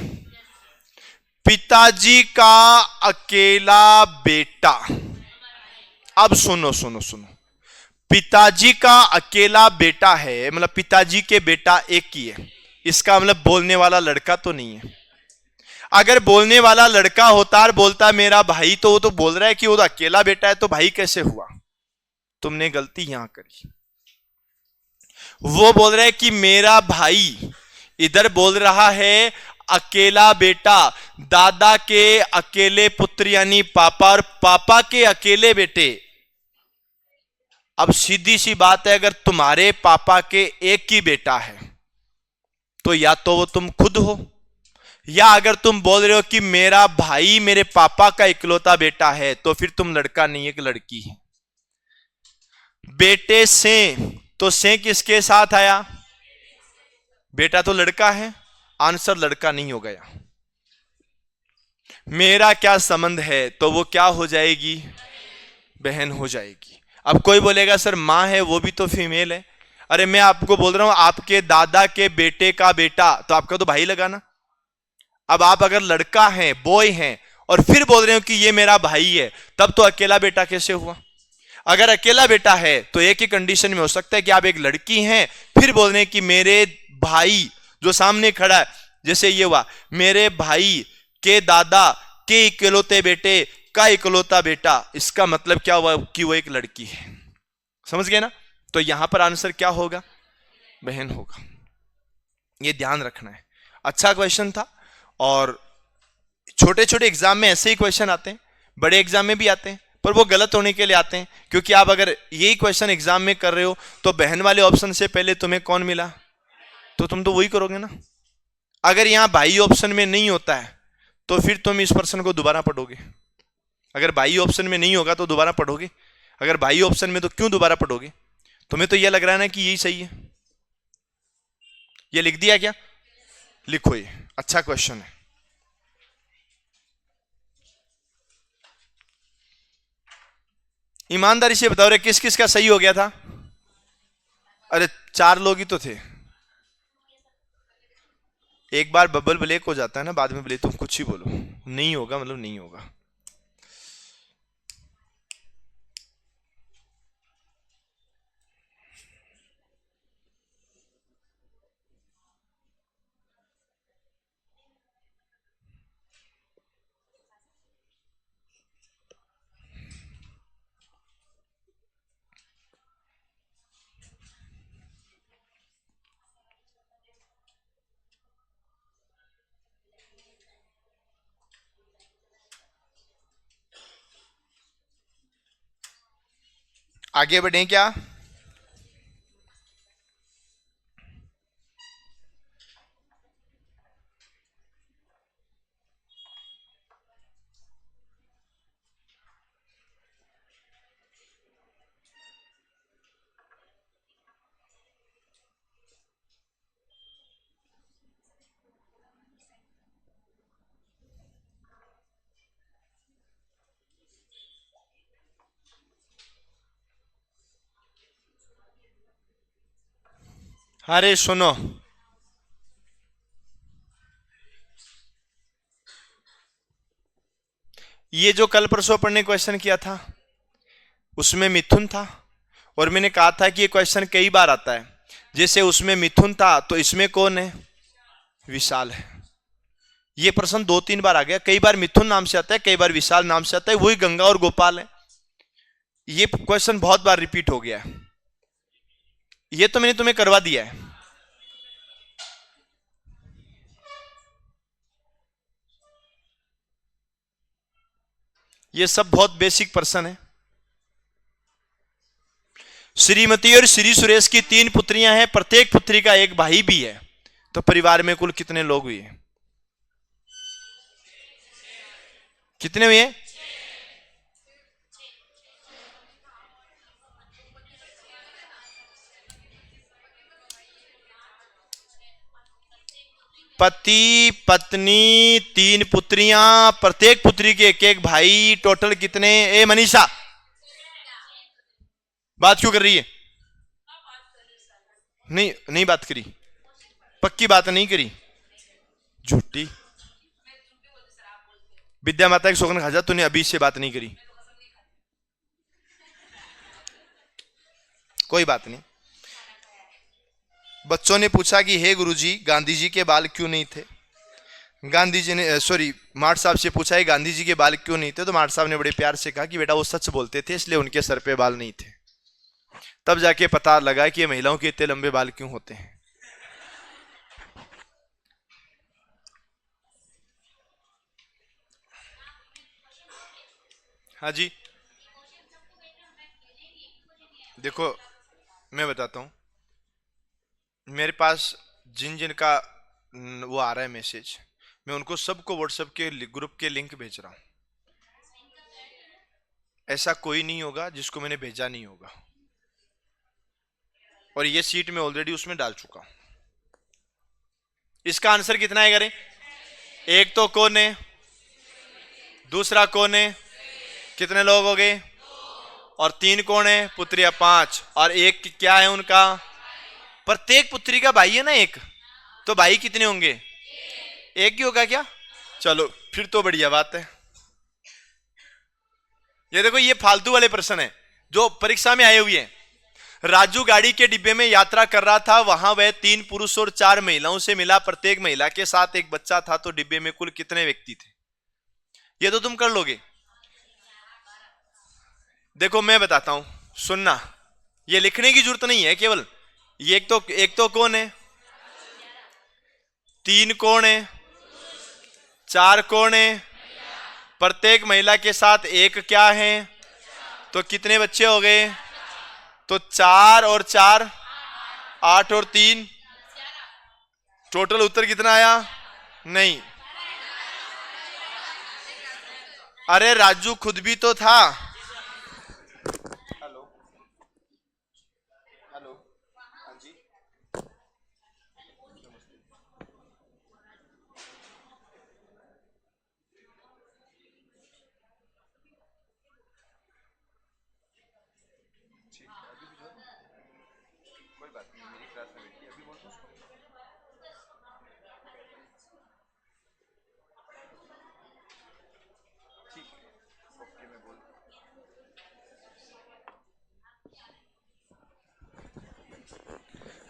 पिताजी का अकेला बेटा। अब सुनो सुनो सुनो, पिताजी का अकेला बेटा है, मतलब पिताजी के बेटा एक ही है, इसका मतलब बोलने वाला लड़का तो नहीं है। अगर बोलने वाला लड़का होता और बोलता मेरा भाई, तो वो तो बोल रहा है कि वो तो अकेला बेटा है, तो भाई कैसे हुआ? तुमने गलती यहां करी। वो बोल रहा है कि मेरा भाई, इधर बोल रहा है अकेला बेटा, दादा के अकेले पुत्र यानी पापा, और पापा के अकेले बेटे। अब सीधी सी बात है, अगर तुम्हारे पापा के एक ही बेटा है तो या तो वो तुम खुद हो, या अगर तुम बोल रहे हो कि मेरा भाई मेरे पापा का इकलौता बेटा है, तो फिर तुम लड़का नहीं, एक लड़की है। बेटे से, तो से किसके साथ आया? बेटा तो लड़का है, आंसर लड़का नहीं हो गया। मेरा क्या संबंध है, तो वो क्या हो जाएगी? बहन हो जाएगी। अब कोई बोलेगा सर मां है वो भी तो फीमेल है। अरे मैं आपको बोल रहा हूं आपके दादा के बेटे का बेटा, तो आपका तो भाई लगा ना। अब आप अगर लड़का है, बॉय हैं, और फिर बोल रहे हो कि ये मेरा भाई है, तब तो अकेला बेटा कैसे हुआ? अगर अकेला बेटा है तो एक ही कंडीशन में हो सकता है कि आप एक लड़की हैं, फिर बोल रहे हैं कि मेरे भाई जो सामने खड़ा है, जैसे ये हुआ मेरे भाई के दादा के इकलौते बेटे का इकलौता बेटा, इसका मतलब क्या हुआ कि वो एक लड़की है। समझ गए ना? तो यहां पर आंसर क्या होगा? बहन होगा। ये ध्यान रखना है। अच्छा क्वेश्चन था, और छोटे छोटे एग्जाम में ऐसे ही क्वेश्चन आते हैं, बड़े एग्जाम में भी आते हैं, पर वो गलत होने के लिए आते हैं। क्योंकि आप अगर यही क्वेश्चन एग्जाम में कर रहे हो तो बहन वाले ऑप्शन से पहले तुम्हें कौन मिला, तो तुम तो वही करोगे ना। अगर यहां भाई ऑप्शन में नहीं होता है तो फिर तुम इस प्रश्न को दोबारा पढ़ोगे। अगर भाई ऑप्शन में नहीं होगा तो दोबारा पढ़ोगे, अगर भाई ऑप्शन में तो क्यों दोबारा पढ़ोगे? तुम्हें तो यह लग रहा है ना कि यही सही है। ये लिख दिया क्या? लिखो, ये अच्छा क्वेश्चन है। ईमानदारी से बताओ रे, किस किस का सही हो गया था? अरे 4 लोग ही तो थे। एक बार बबल ब्लैक हो जाता है ना, बाद में बोले तुम कुछ ही बोलो, नहीं होगा मतलब नहीं होगा। आगे बढ़े क्या? अरे सुनो, ये जो कल परसों पढ़ने क्वेश्चन किया था उसमें मिथुन था, और मैंने कहा था कि ये क्वेश्चन कई बार आता है। जैसे उसमें मिथुन था तो इसमें कौन है? विशाल है। ये प्रश्न 2-3 बार आ गया, कई बार मिथुन नाम से आता है, कई बार विशाल नाम से आता है, वही गंगा और गोपाल है। ये क्वेश्चन बहुत बार रिपीट हो गया है। ये तो मैंने तुम्हें करवा दिया है। ये सब बहुत बेसिक प्रश्न है। श्रीमती और श्री सुरेश की 3 पुत्रियां हैं, प्रत्येक पुत्री का एक भाई भी है, तो परिवार में कुल कितने लोग हुए? कितने हुए? पति पत्नी 3 पुत्रियां, प्रत्येक पुत्री के एक एक भाई, टोटल कितने? ए मनीषा, बात क्यों कर रही है? नहीं नहीं बात करी, पक्की बात नहीं करी, झूठी। विद्या माता की सोगन खाजा, तूने अभी से बात नहीं करी। कोई बात नहीं। बच्चों ने पूछा कि हे गुरुजी, गांधी जी के बाल क्यों नहीं थे? गांधी जी ने मार्ट साहब से पूछा है गांधी जी के बाल क्यों नहीं थे? तो मार्ट साहब ने बड़े प्यार से कहा कि बेटा वो सच बोलते थे इसलिए उनके सर पे बाल नहीं थे। तब जाके पता लगा कि ये महिलाओं के इतने लंबे बाल क्यों होते हैं। हाँ जी, देखो मैं बताता हूँ। मेरे पास जिन जिन का वो आ रहा है मैसेज, मैं उनको सबको व्हाट्सएप के ग्रुप के लिंक भेज रहा हूँ। ऐसा कोई नहीं होगा जिसको मैंने भेजा नहीं होगा। और ये सीट मैं ऑलरेडी उसमें डाल चुका हूं। इसका आंसर कितना है करें? एक तो कौन है, दूसरा कौन है, कितने लोग हो गए? और तीन कौन है? पुत्रिया पांच। और एक क्या है उनका? प्रत्येक पुत्री का भाई है ना एक, तो भाई कितने होंगे? एक ही होगा क्या? चलो फिर तो बढ़िया बात है। ये देखो ये फालतू वाले प्रश्न है जो परीक्षा में आए हुए हैं। राजू गाड़ी के डिब्बे में यात्रा कर रहा था, वहां वह 3 पुरुष और 4 महिलाओं से मिला, प्रत्येक महिला के साथ एक बच्चा था, तो डिब्बे में कुल कितने व्यक्ति थे? ये तो तुम कर लोगे। देखो मैं बताता हूं, सुनना, ये लिखने की जरूरत नहीं है केवल। ये एक तो कौन है, तीन कौन है, चार कौन है, प्रत्येक महिला के साथ एक क्या है, तो कितने बच्चे हो गए? तो 4 और 4 8 और 3 टोटल उत्तर कितना आया? नहीं, अरे राजू खुद भी तो था। हेलो हेलो, हाँ जी, कोई बात नहीं, मेरी क्लास में बैठी अभी बोल दो। ठीक है, ओके मैं बोल।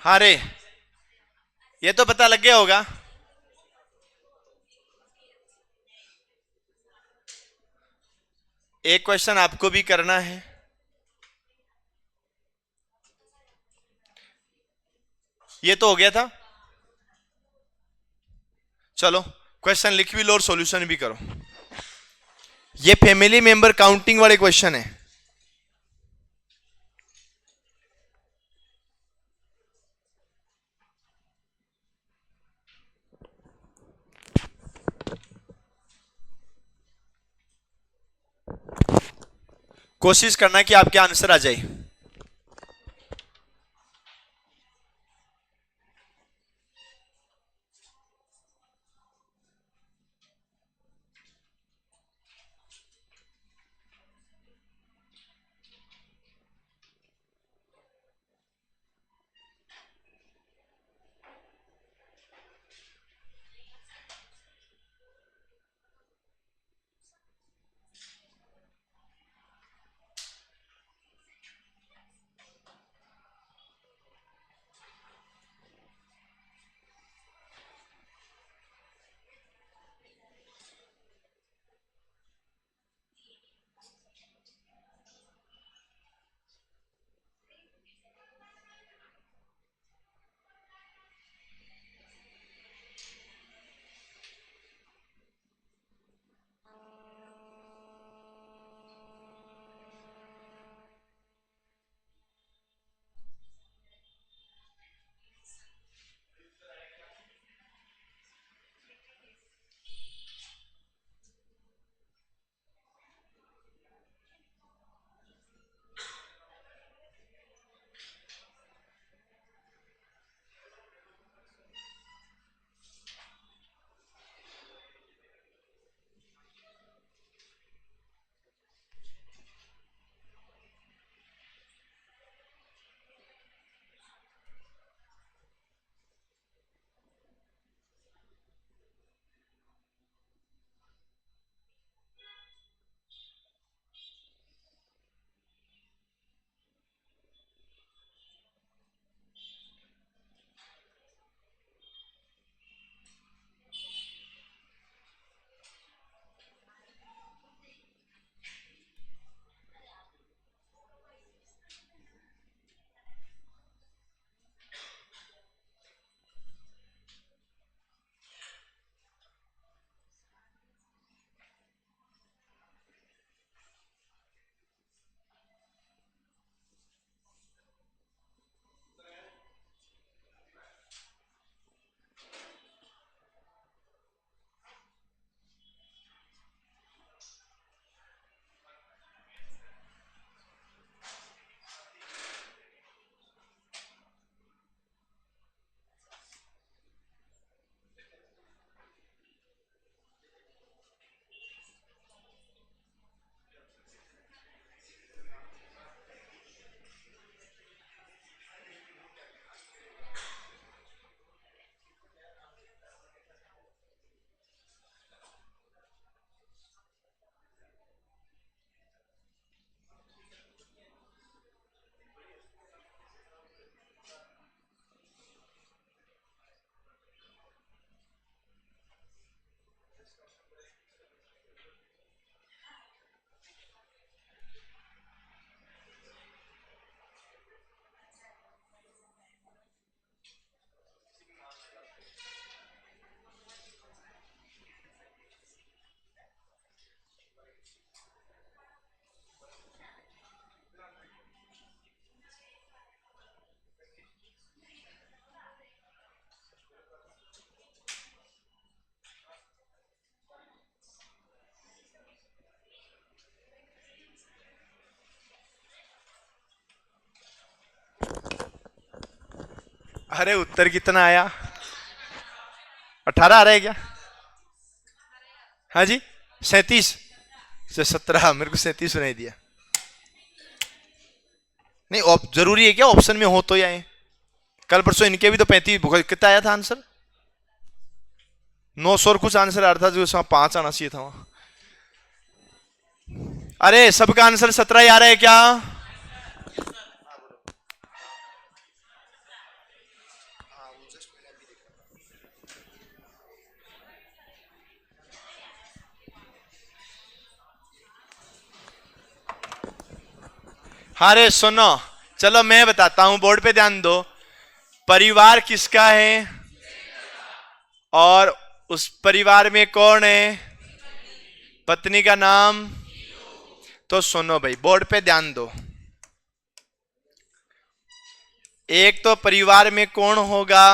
हाँ रे, ये तो पता लग गया होगा। एक क्वेश्चन आपको भी करना है। ये तो हो गया था। चलो क्वेश्चन लिख भी लो और सॉल्यूशन भी करो। ये फैमिली मेंबर काउंटिंग वाले क्वेश्चन है। कोशिश करना कि आपके आंसर आ जाए। अरे उत्तर कितना आया? 18 आ रहा है क्या? हाँ जी, 37 से 17, मेरे को 37 सुनाई दिया। नहीं, जरूरी है क्या ऑप्शन में हो तो या आए? कल परसों इनके भी तो 35, कितना आया था आंसर? 900 और कुछ आंसर आ रहा था, जो 5 आना चाहिए था वहां। अरे सबका आंसर 17 ही आ रहा है क्या? अरे सुनो, चलो मैं बताता हूं, बोर्ड पे ध्यान दो। परिवार किसका है और उस परिवार में कौन है? पत्नी का नाम? तो सुनो भाई, बोर्ड पे ध्यान दो। एक तो परिवार में कौन होगा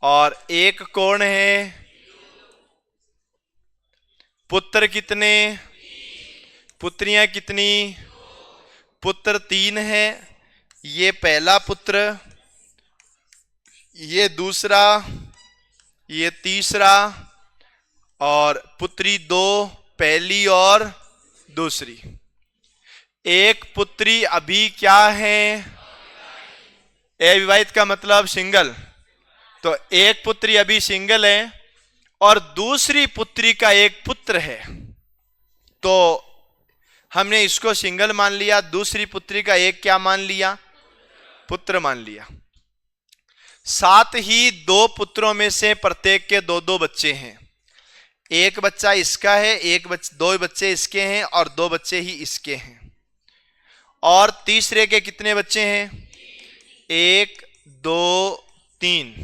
और एक कौन है? पुत्र कितने? पुत्रियां कितनी? पुत्र 3 है। ये पहला पुत्र, ये दूसरा, ये तीसरा, और पुत्री 2, पहली और दूसरी। एक पुत्री अभी क्या है? अविवाहित का मतलब सिंगल। तो एक पुत्री अभी सिंगल है और दूसरी पुत्री का एक पुत्र है, तो हमने इसको सिंगल मान लिया। दूसरी पुत्री का एक क्या मान लिया? पुत्र मान लिया। साथ ही 2 पुत्रों में से प्रत्येक के 2-2 बच्चे हैं। एक बच्चा इसका है, 2 बच्चे इसके हैं और 2 बच्चे ही इसके हैं। और तीसरे के कितने बच्चे हैं? 1, 2, 3।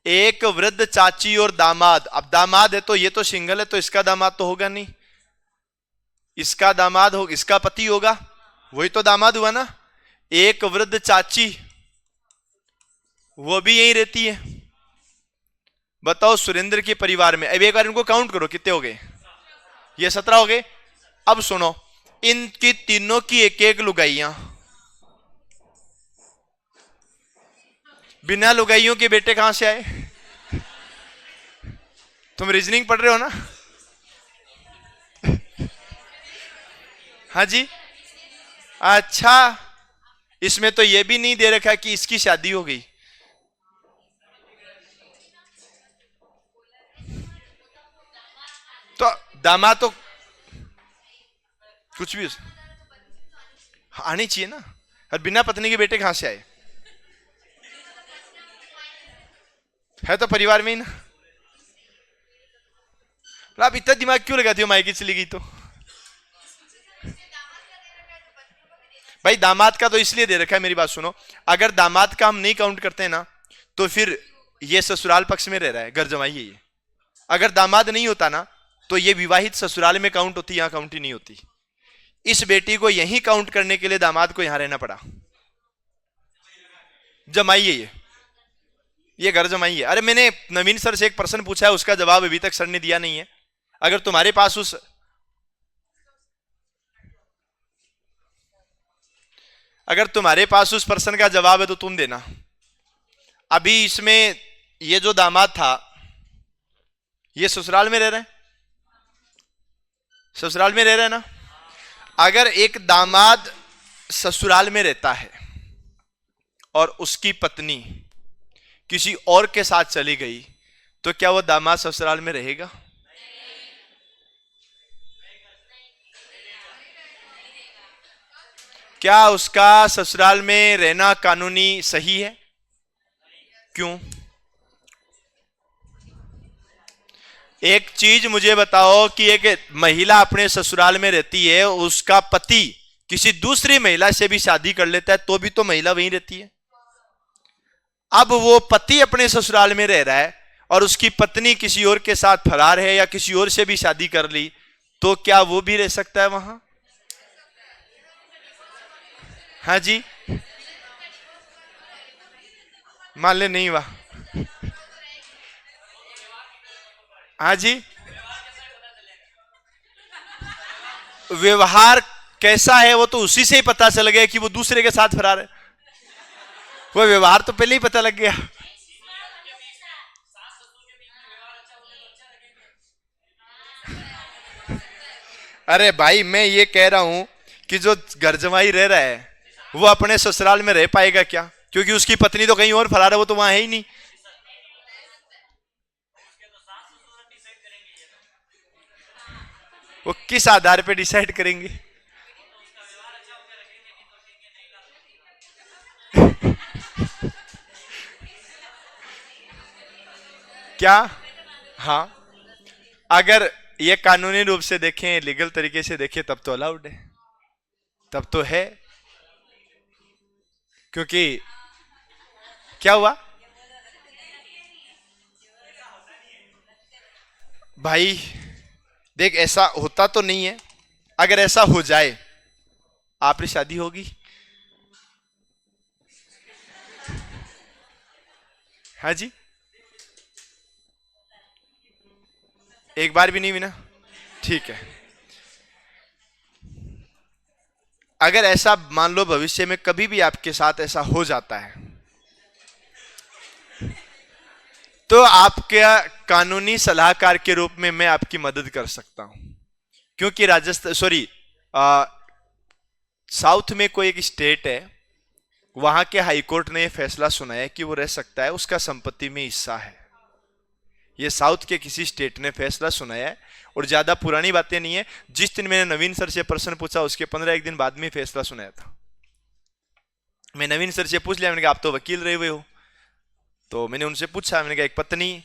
एक वृद्ध चाची और दामाद। अब दामाद है तो ये तो सिंगल है, तो इसका दामाद तो होगा नहीं, इसका दामाद होगा, इसका पति होगा, वही तो दामाद हुआ ना। एक वृद्ध चाची, वो भी यहीं रहती है। बताओ सुरेंद्र के परिवार में, अब एक बार इनको काउंट करो कितने हो गए? ये 17 हो गए। अब सुनो, इनकी तीनों की एक एक लुगाइयां। बिना लुगाइयों के बेटे कहां से आए? तुम रीजनिंग पढ़ रहे हो ना? हाँ जी, अच्छा। इसमें तो यह भी नहीं दे रखा कि इसकी शादी हो गई। तो दामाद तो कुछ भी आनी चाहिए ना। और बिना पत्नी के बेटे कहां से आए? है तो परिवार में ही ना। आप इतना दिमाग क्यों लगाती हो? मायके चली गई तो भाई दामाद का तो इसलिए दे रखा है, मेरी बात सुनो। अगर दामाद का हम नहीं काउंट करते ना, तो फिर ये ससुराल पक्ष में रह रहा है, घर जमाई है ये। अगर दामाद नहीं होता ना, तो ये विवाहित ससुराल में काउंट होती, यहां काउंट ही नहीं होती। इस बेटी को यहीं काउंट करने के लिए दामाद को यहां रहना पड़ा। जमाई है ये घर जमाई है। अरे मैंने नवीन सर से एक प्रश्न पूछा है, उसका जवाब अभी तक सर ने दिया नहीं है। अगर तुम्हारे पास उस प्रश्न का जवाब है तो तुम देना। अभी इसमें ये जो दामाद था, ये ससुराल में रह रहा है, ससुराल में रह रहा है ना। अगर एक दामाद ससुराल में रहता है और उसकी पत्नी किसी और के साथ चली गई, तो क्या वो दामाद ससुराल में रहेगा? क्या उसका ससुराल में रहना कानूनी सही है? क्यों? एक चीज मुझे बताओ कि एक महिला अपने ससुराल में रहती है, उसका पति किसी दूसरी महिला से भी शादी कर लेता है, तो भी तो महिला वहीं रहती है। अब वो पति अपने ससुराल में रह रहा है और उसकी पत्नी किसी और के साथ फरार है या किसी और से भी शादी कर ली, तो क्या वो भी रह सकता है वहां? हाँ जी, मान ले नहीं वाह। हाँ जी, व्यवहार कैसा है वो तो उसी से ही पता चल गया कि वो दूसरे के साथ फरार है। वो व्यवहार तो पहले ही पता लग गया। अरे भाई मैं ये कह रहा हूं कि जो घर जमाई रह रहा है वो अपने ससुराल में रह पाएगा क्या? क्योंकि उसकी पत्नी तो कहीं और फरार है, वो तो वहां है ही नहीं। वो किस आधार पे डिसाइड करेंगे? क्या? हाँ, अगर ये कानूनी रूप से देखें, लीगल तरीके से देखें, तब तो अलाउड है, तब तो है। क्योंकि क्या हुआ भाई, देख ऐसा होता तो नहीं है। अगर ऐसा हो जाए, आपकी शादी होगी? हाँ जी, एक बार भी नहीं हुई ना? ठीक है। अगर ऐसा मान लो भविष्य में कभी भी आपके साथ ऐसा हो जाता है, तो आपके कानूनी सलाहकार के रूप में मैं आपकी मदद कर सकता हूं। क्योंकि राजस्थान, सॉरी, साउथ में कोई एक स्टेट है, वहां के हाईकोर्ट ने यह फैसला सुनाया कि वो रह सकता है, उसका संपत्ति में हिस्सा है। ये साउथ के किसी स्टेट ने फैसला सुनाया है, और ज्यादा पुरानी बातें नहीं है। जिस दिन मैंने नवीन सर से प्रश्न पूछा, उसके 15 दिन बाद में फैसला सुनाया था। मैं नवीन सर से पूछ लिया, मैंने कहा आप तो वकील रहे हुए हो, तो मैंने उनसे पूछा, मैंने कहा एक पत्नी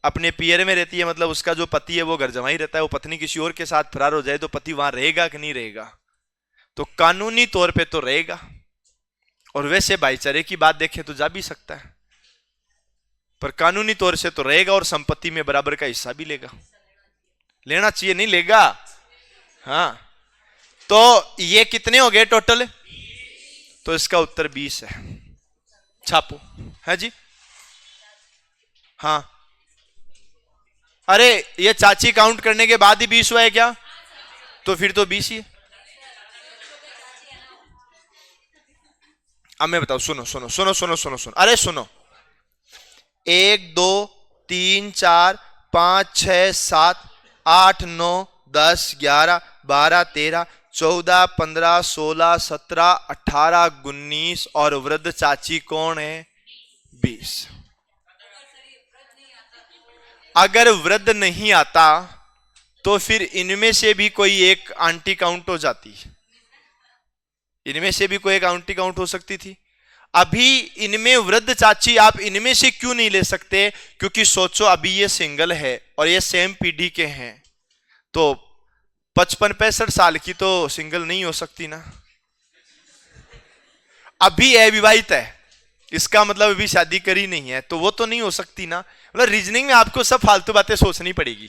अपने पियर में रहती है, मतलब उसका जो पति है वो घर जमाई रहता है, वो पत्नी किसी और के साथ फरार हो जाए तो पति वहां रहेगा कि नहीं रहेगा? तो कानूनी तौर पे तो रहेगा, और वैसे भाईचारे की बात देखें तो जा भी सकता है, पर कानूनी तौर से तो रहेगा, और संपत्ति में बराबर का हिस्सा भी लेगा। लेना चाहिए, नहीं लेगा? हाँ। तो ये कितने हो गए टोटल? तो इसका उत्तर 20 है। छापो है जी। हाँ, अरे ये चाची काउंट करने के बाद ही 20 हुआ है क्या? तो फिर तो 20 ही है। अब मैं बताऊं, सुनो सुनो सुनो सुनो सुनो सुनो, अरे सुनो, 1 2 3 4 5 6 7 8 9 10 11 12 13 14 15 16 17 18 19, और वृद्ध चाची कौन है? 20। अगर वृद्ध नहीं आता तो फिर इनमें से भी कोई एक आंटी काउंट हो जाती, इनमें से भी कोई एक आंटी काउंट हो सकती थी। अभी इनमें वृद्ध चाची आप इनमें से क्यों नहीं ले सकते? क्योंकि सोचो, अभी ये सिंगल है और ये सेम पीढ़ी के हैं, तो 55-65 साल की तो सिंगल नहीं हो सकती ना। अभी अविवाहित है, इसका मतलब अभी शादी करी नहीं है, तो वो तो नहीं हो सकती ना। मतलब रीजनिंग में आपको सब फालतू बातें सोचनी पड़ेगी।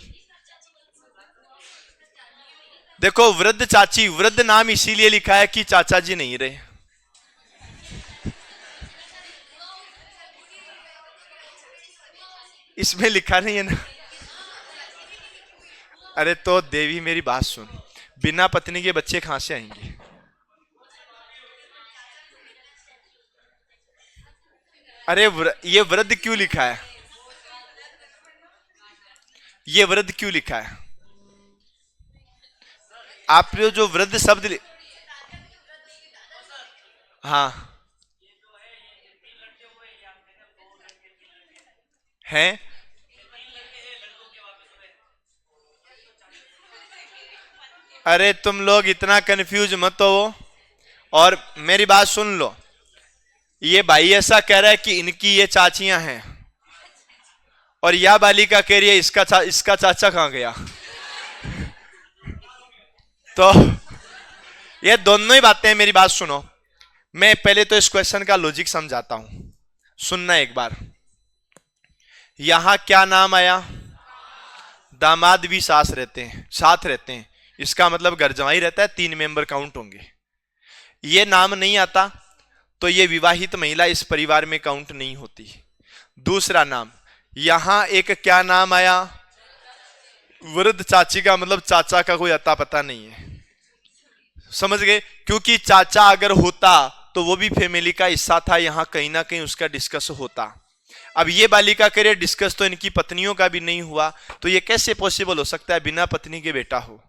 देखो, वृद्ध चाची, वृद्ध नाम इसीलिए लिखा है कि चाचा जी नहीं रहे। इसमें लिखा नहीं है ना। अरे तो देवी मेरी बात सुन, बिना पत्नी के बच्चे कहां से आएंगे? अरे ये वृद्ध क्यों लिखा है? ये वृद्ध क्यों लिखा है? आप जो वृद्ध शब्द हाँ है, अरे तुम लोग इतना कंफ्यूज मत हो। और मेरी बात सुन लो, ये भाई ऐसा कह रहा है कि इनकी ये चाचियां हैं, और यह बालिका कह रही है इसका चाचा कहां गया? तो ये दोनों ही बातें हैं। मेरी बात सुनो, मैं पहले तो इस क्वेश्चन का लॉजिक समझाता हूं, सुनना एक बार। यहां क्या नाम आया? दामाद भी साथ रहते हैं, इसका मतलब घर जमाई रहता है, 3 मेंबर काउंट होंगे। ये नाम नहीं आता तो ये विवाहित महिला इस परिवार में काउंट नहीं होती। दूसरा नाम, यहां एक क्या नाम आया? वृद्ध चाची का मतलब चाचा का कोई अता पता नहीं है, समझ गए? क्योंकि चाचा अगर होता तो वो भी फैमिली का हिस्सा था, यहां कहीं ना कहीं उसका डिस्कस होता। अब ये बालिका करियर डिस्कस तो इनकी पत्नियों का भी नहीं हुआ, तो ये कैसे पॉसिबल हो सकता है बिना पत्नी के बेटा हो?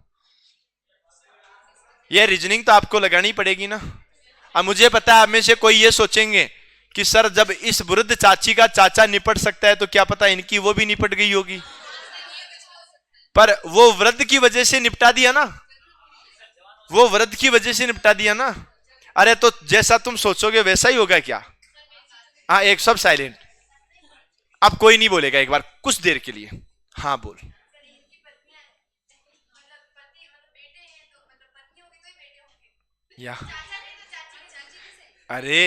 ये रीजनिंग तो आपको लगानी पड़ेगी ना। अब मुझे पता है आप में से कोई ये सोचेंगे कि सर जब इस वृद्ध चाची का चाचा निपट सकता है तो क्या पता इनकी वो भी निपट गई होगी, पर वो वृद्ध की वजह से निपटा दिया ना, वो वृद्ध की वजह से निपटा दिया ना। अरे तो जैसा तुम सोचोगे वैसा ही होगा क्या? हाँ, एक सब साइलेंट, अब कोई नहीं बोलेगा एक बार कुछ देर के लिए। हाँ बोल। या अरे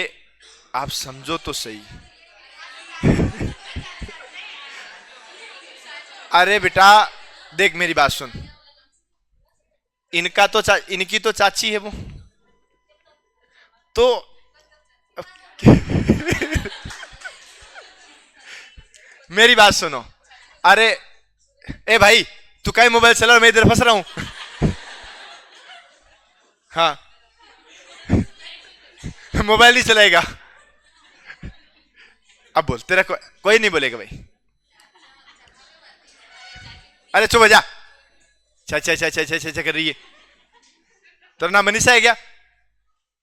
आप समझो तो सही। अरे बेटा देख मेरी बात सुन, इनका तो इनकी तो चाची है वो तो मेरी बात सुनो। अरे ए भाई तू क्या मोबाइल चला रहा, मैं इधर फंस रहा हूं। हाँ मोबाइल नहीं चलाएगा। अब बोल, तेरा कोई नहीं बोलेगा भाई। अरे चुप हो जा, अच्छा कर रही है। तेरा नाम मनीषा है क्या?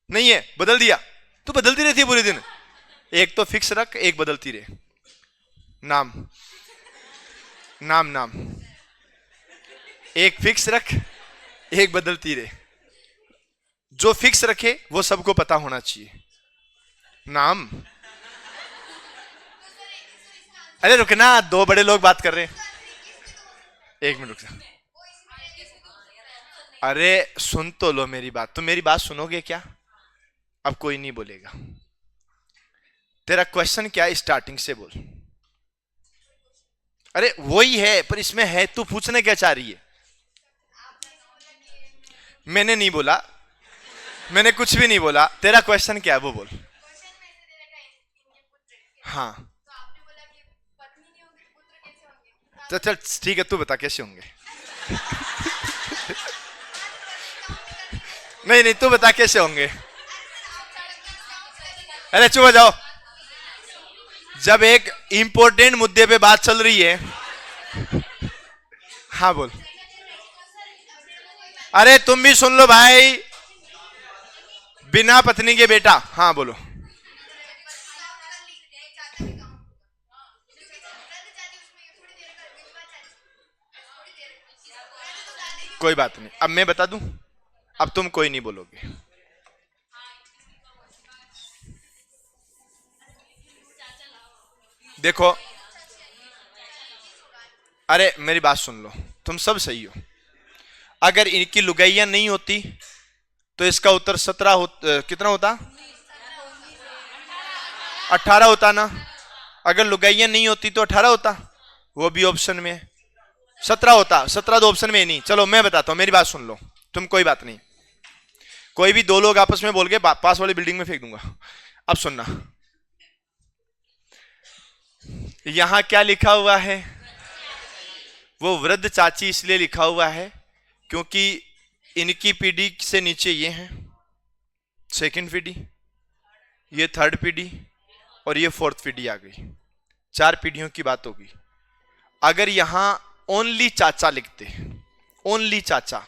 नहीं है, बदल दिया। तू बदलती रहती है पूरे दिन, एक तो फिक्स रख, एक बदलती रहे। नाम नाम नाम एक फिक्स रख, एक बदलती रहे। जो फिक्स रखे वो सबको पता होना चाहिए। नाम, अरे रुकना, दो बड़े लोग बात कर रहे हैं, एक मिनट रुक जा। अरे सुन तो लो मेरी बात, तुम मेरी बात सुनोगे क्या? अब कोई नहीं बोलेगा। तेरा क्वेश्चन क्या है, स्टार्टिंग से बोल। अरे वही है, पर इसमें है, तू पूछने क्या चाह रही है? मैंने नहीं बोला, मैंने कुछ भी नहीं बोला। तेरा क्वेश्चन क्या है वो बोल। हाँ तो चल ठीक है, तू बता कैसे होंगे। नहीं नहीं, तू बता कैसे होंगे। अरे चुप हो जाओ, जब एक इंपॉर्टेंट मुद्दे पे बात चल रही है। हाँ बोल। अरे तुम भी सुन लो भाई, बिना पत्नी के बेटा। हाँ बोलो। कोई बात नहीं, अब मैं बता दूं, अब तुम कोई नहीं बोलोगे। देखो, अरे मेरी बात सुन लो, तुम सब सही हो। अगर इनकी लुगाइयां नहीं होती तो इसका उत्तर 17 कितना होता? 18 होता ना। अगर लुगाइयां नहीं होती तो 18 होता, वो भी ऑप्शन में 17 होता। 17 तो ऑप्शन में नहीं। चलो मैं बताता हूं, मेरी बात सुन लो तुम, कोई बात नहीं। कोई भी दो लोग आपस में बोल के पास वाली बिल्डिंग में फेंक दूंगा। अब सुनना, यहां क्या लिखा हुआ है? वो वृद्ध चाची इसलिए लिखा हुआ है क्योंकि इनकी पीढ़ी से नीचे ये हैं, सेकंड पीढ़ी, ये थर्ड पीढ़ी और ये फोर्थ पीढ़ी आ गई। 4 पीढ़ियों की बात होगी। अगर यहां ओनली चाचा लिखते, ओनली चाचा,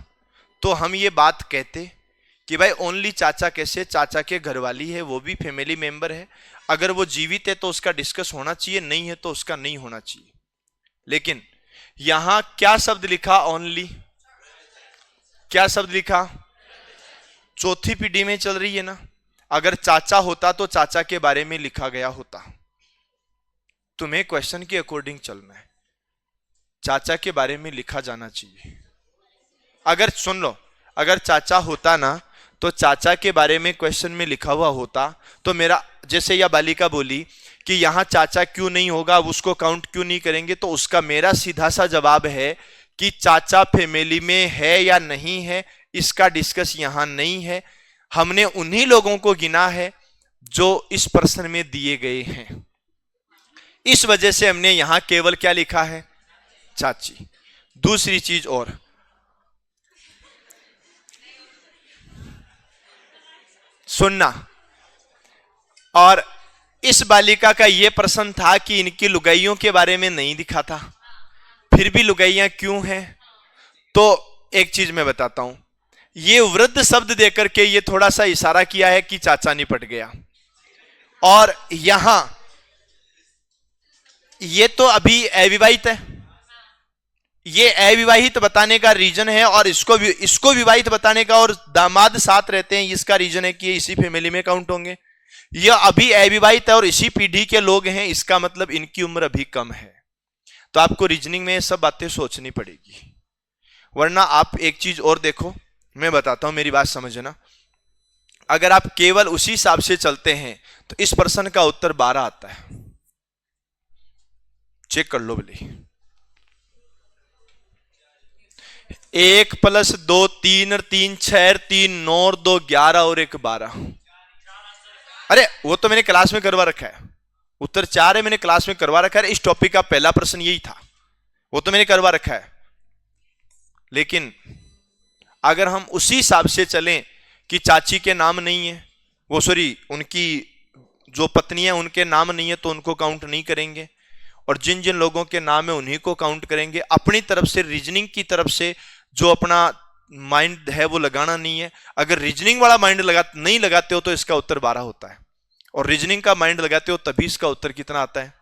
तो हम ये बात कहते कि भाई ओनली चाचा कैसे, चाचा के घरवाली है, वो भी फैमिली मेंबर है। अगर वो जीवित है तो उसका डिस्कस होना चाहिए, नहीं है तो उसका नहीं होना चाहिए। लेकिन यहां क्या शब्द लिखा? ओनली। क्या शब्द लिखा? चौथी पीढ़ी में चल रही है ना। अगर चाचा होता तो चाचा के बारे में लिखा गया होता। तुम्हें क्वेश्चन के अकॉर्डिंग चलना है, चाचा के बारे में लिखा जाना चाहिए। अगर सुन लो, अगर चाचा होता ना तो चाचा के बारे में क्वेश्चन में लिखा हुआ होता तो मेरा, जैसे यह बालिका बोली कि यहां चाचा क्यों नहीं होगा, उसको काउंट क्यों नहीं करेंगे, तो उसका मेरा सीधा सा जवाब है कि चाचा फैमिली में है या नहीं है, इसका डिस्कस यहां नहीं है। हमने उन्हीं लोगों को गिना है जो इस प्रश्न में दिए गए हैं। इस वजह से हमने यहां केवल क्या लिखा है? चाची। दूसरी चीज और, सुनना, और इस बालिका का यह प्रश्न था कि इनकी लुगाइयों के बारे में नहीं दिखा था, फिर भी लुगाइयां क्यों हैं? तो एक चीज मैं बताता हूं, ये वृद्ध शब्द देकर के ये थोड़ा सा इशारा किया है कि चाचा निपट गया। और यहां ये तो अभी अविवाहित है, ये अविवाहित बताने का रीजन है, और इसको विवाहित बताने का और दामाद साथ रहते हैं इसका रीजन है कि ये इसी फैमिली में काउंट होंगे। ये अभी अविवाहित है और इसी पीढ़ी के लोग हैं, इसका मतलब इनकी उम्र अभी कम है। तो आपको रीजनिंग में ये सब बातें सोचनी पड़ेगी, वरना आप एक चीज और देखो, मैं बताता हूं, मेरी बात समझना। अगर आप केवल उसी हिसाब से चलते हैं तो इस प्रश्न का उत्तर 12 आता है। चेक कर लो भले। 1 + 2 3 और 3 6 और 3 9 और 2 11 और 1 12। अरे वो तो मैंने क्लास में करवा रखा है, उत्तर 4 है, मैंने क्लास में करवा रखा है। इस टॉपिक का पहला प्रश्न यही था, वो तो मैंने करवा रखा है। लेकिन अगर हम उसी हिसाब से चलें कि चाची के नाम नहीं है, वो सॉरी उनकी जो पत्नी है उनके नाम नहीं है, तो उनको काउंट नहीं करेंगे, और जिन जिन लोगों के नाम है उन्हीं को काउंट करेंगे। अपनी तरफ से रीजनिंग की तरफ से जो अपना माइंड है वो लगाना नहीं है। अगर रीजनिंग वाला माइंड नहीं लगाते हो तो इसका उत्तर 12 होता है, और रीजनिंग का माइंड लगाते हो तभी इसका उत्तर कितना आता है।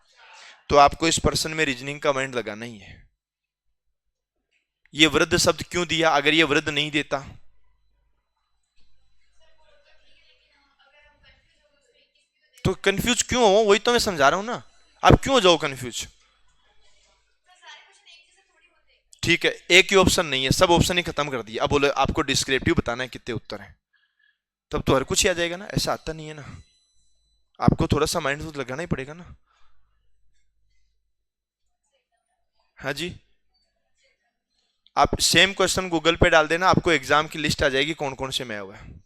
तो आपको इस प्रश्न में रीजनिंग का माइंड लगाना ही है। ये वृद्ध शब्द क्यों दिया? अगर ये वृद्ध नहीं देता, तो कंफ्यूज क्यों हो? वही तो मैं समझा रहा हूं ना, आप क्यों हो जाओ कंफ्यूज? ठीक है, एक ही ऑप्शन नहीं है, सब ऑप्शन ही खत्म कर दिया। अब बोले आपको डिस्क्रिप्टिव बताना है कितने उत्तर हैं, तब तो हर कुछ ही आ जाएगा ना। ऐसा आता नहीं है ना, आपको थोड़ा सा माइंड तो लगाना ही पड़ेगा ना। हाँ जी, आप सेम क्वेश्चन गूगल पे डाल देना, आपको एग्जाम की लिस्ट आ जाएगी कौन कौन से में हुआ है।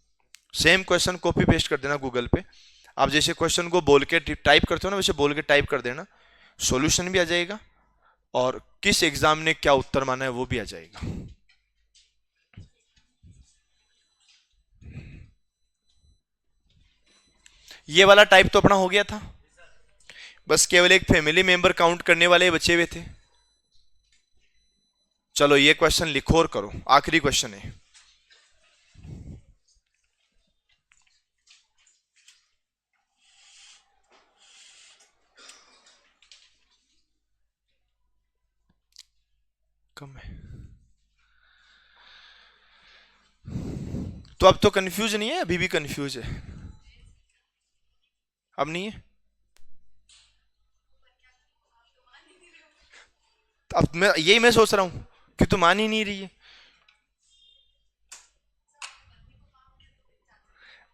सेम क्वेश्चन कॉपी पेस्ट कर देना गूगल पे। आप जैसे क्वेश्चन को बोल के टाइप करते हो ना, वैसे बोल के टाइप कर देना, सॉल्यूशन भी आ जाएगा, और किस एग्जाम ने क्या उत्तर माना है वो भी आ जाएगा। ये वाला टाइप तो अपना हो गया था, बस केवल एक फैमिली मेंबर काउंट करने वाले बचे हुए थे। चलो ये क्वेश्चन लिखो और करो, आखिरी क्वेश्चन है। कम है तो अब तो कंफ्यूज नहीं है, अभी भी कंफ्यूज है? अब नहीं है? अब मैं सोच रहा हूं कि तू मान ही नहीं रही है।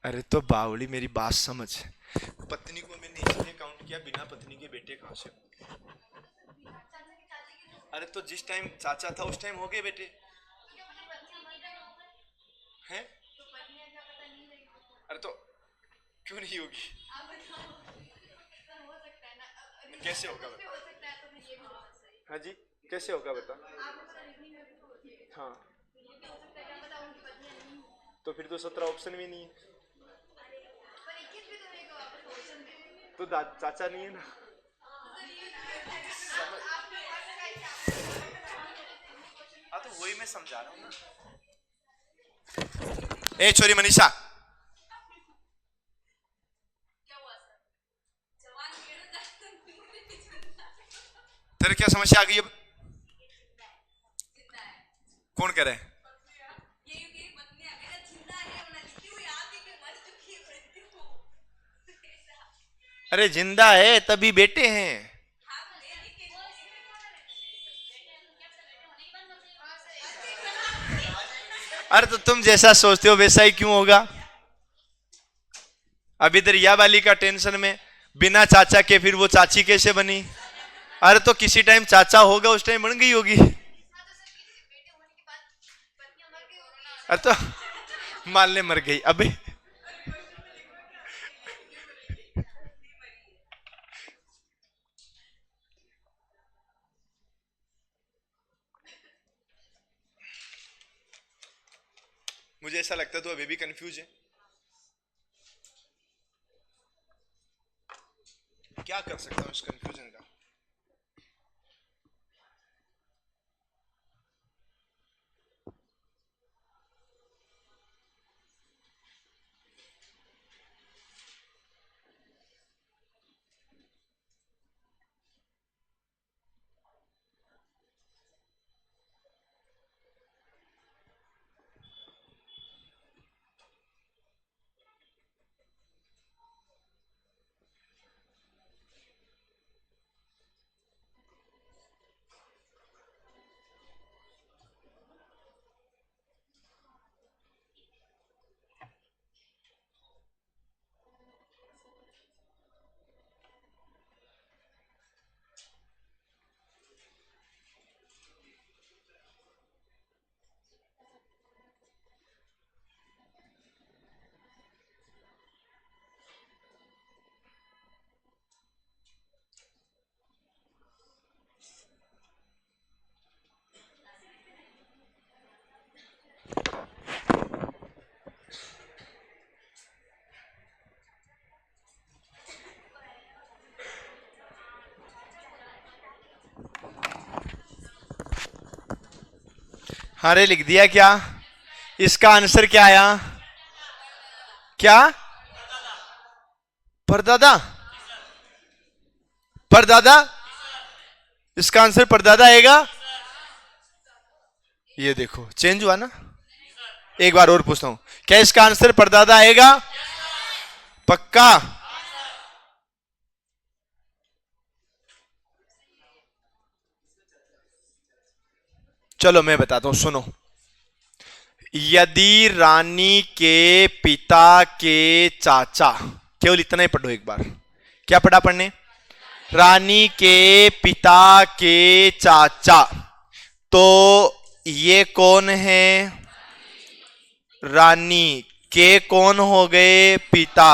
अरे तो बावली, मेरी बात समझ, पत्नी को मैंने इसलिए काउंट किया, बिना पत्नी के बेटे कहां से होंगे? अरे तो जिस टाइम चाचा था उस टाइम हो गए बेटे हैं। अरे तो क्यों नहीं होगी? कैसे होगा बता? हाँ जी, कैसे होगा बता? हाँ, तो फिर तो 17 ऑप्शन भी नहीं है, तो चाचा नहीं है ना। हाँ तो वही मैं समझा रहा हूँ ना। ए छोरी मनीषा, तेरे क्या समस्या आ गई अब? कौन कह रहे हैं? अरे जिंदा है तभी बेटे हैं। अरे तो तुम जैसा सोचते हो वैसा ही क्यों होगा? अब इधर या वाली का टेंशन में, बिना चाचा के फिर वो चाची कैसे बनी? अरे तो किसी टाइम चाचा होगा, उस टाइम बन गई होगी। अरे तो मान ले मर गई अबे। मुझे ऐसा लगता है तो अभी भी कंफ्यूज है। क्या कर सकता हूं इस कंफ्यूजन का? हाँ रे, लिख दिया क्या? इसका आंसर क्या आया? क्या? परदादा? परदादा? इसका आंसर परदादा आएगा। ये देखो चेंज हुआ ना। एक बार और पूछता हूं, क्या इसका आंसर परदादा आएगा? पक्का? चलो मैं बताता हूं, सुनो। यदि रानी के पिता के चाचा, केवल इतना ही पढ़ो एक बार। क्या पढ़ा पढ़ने? रानी के पिता के चाचा। तो ये कौन है? रानी के कौन हो गए? पिता।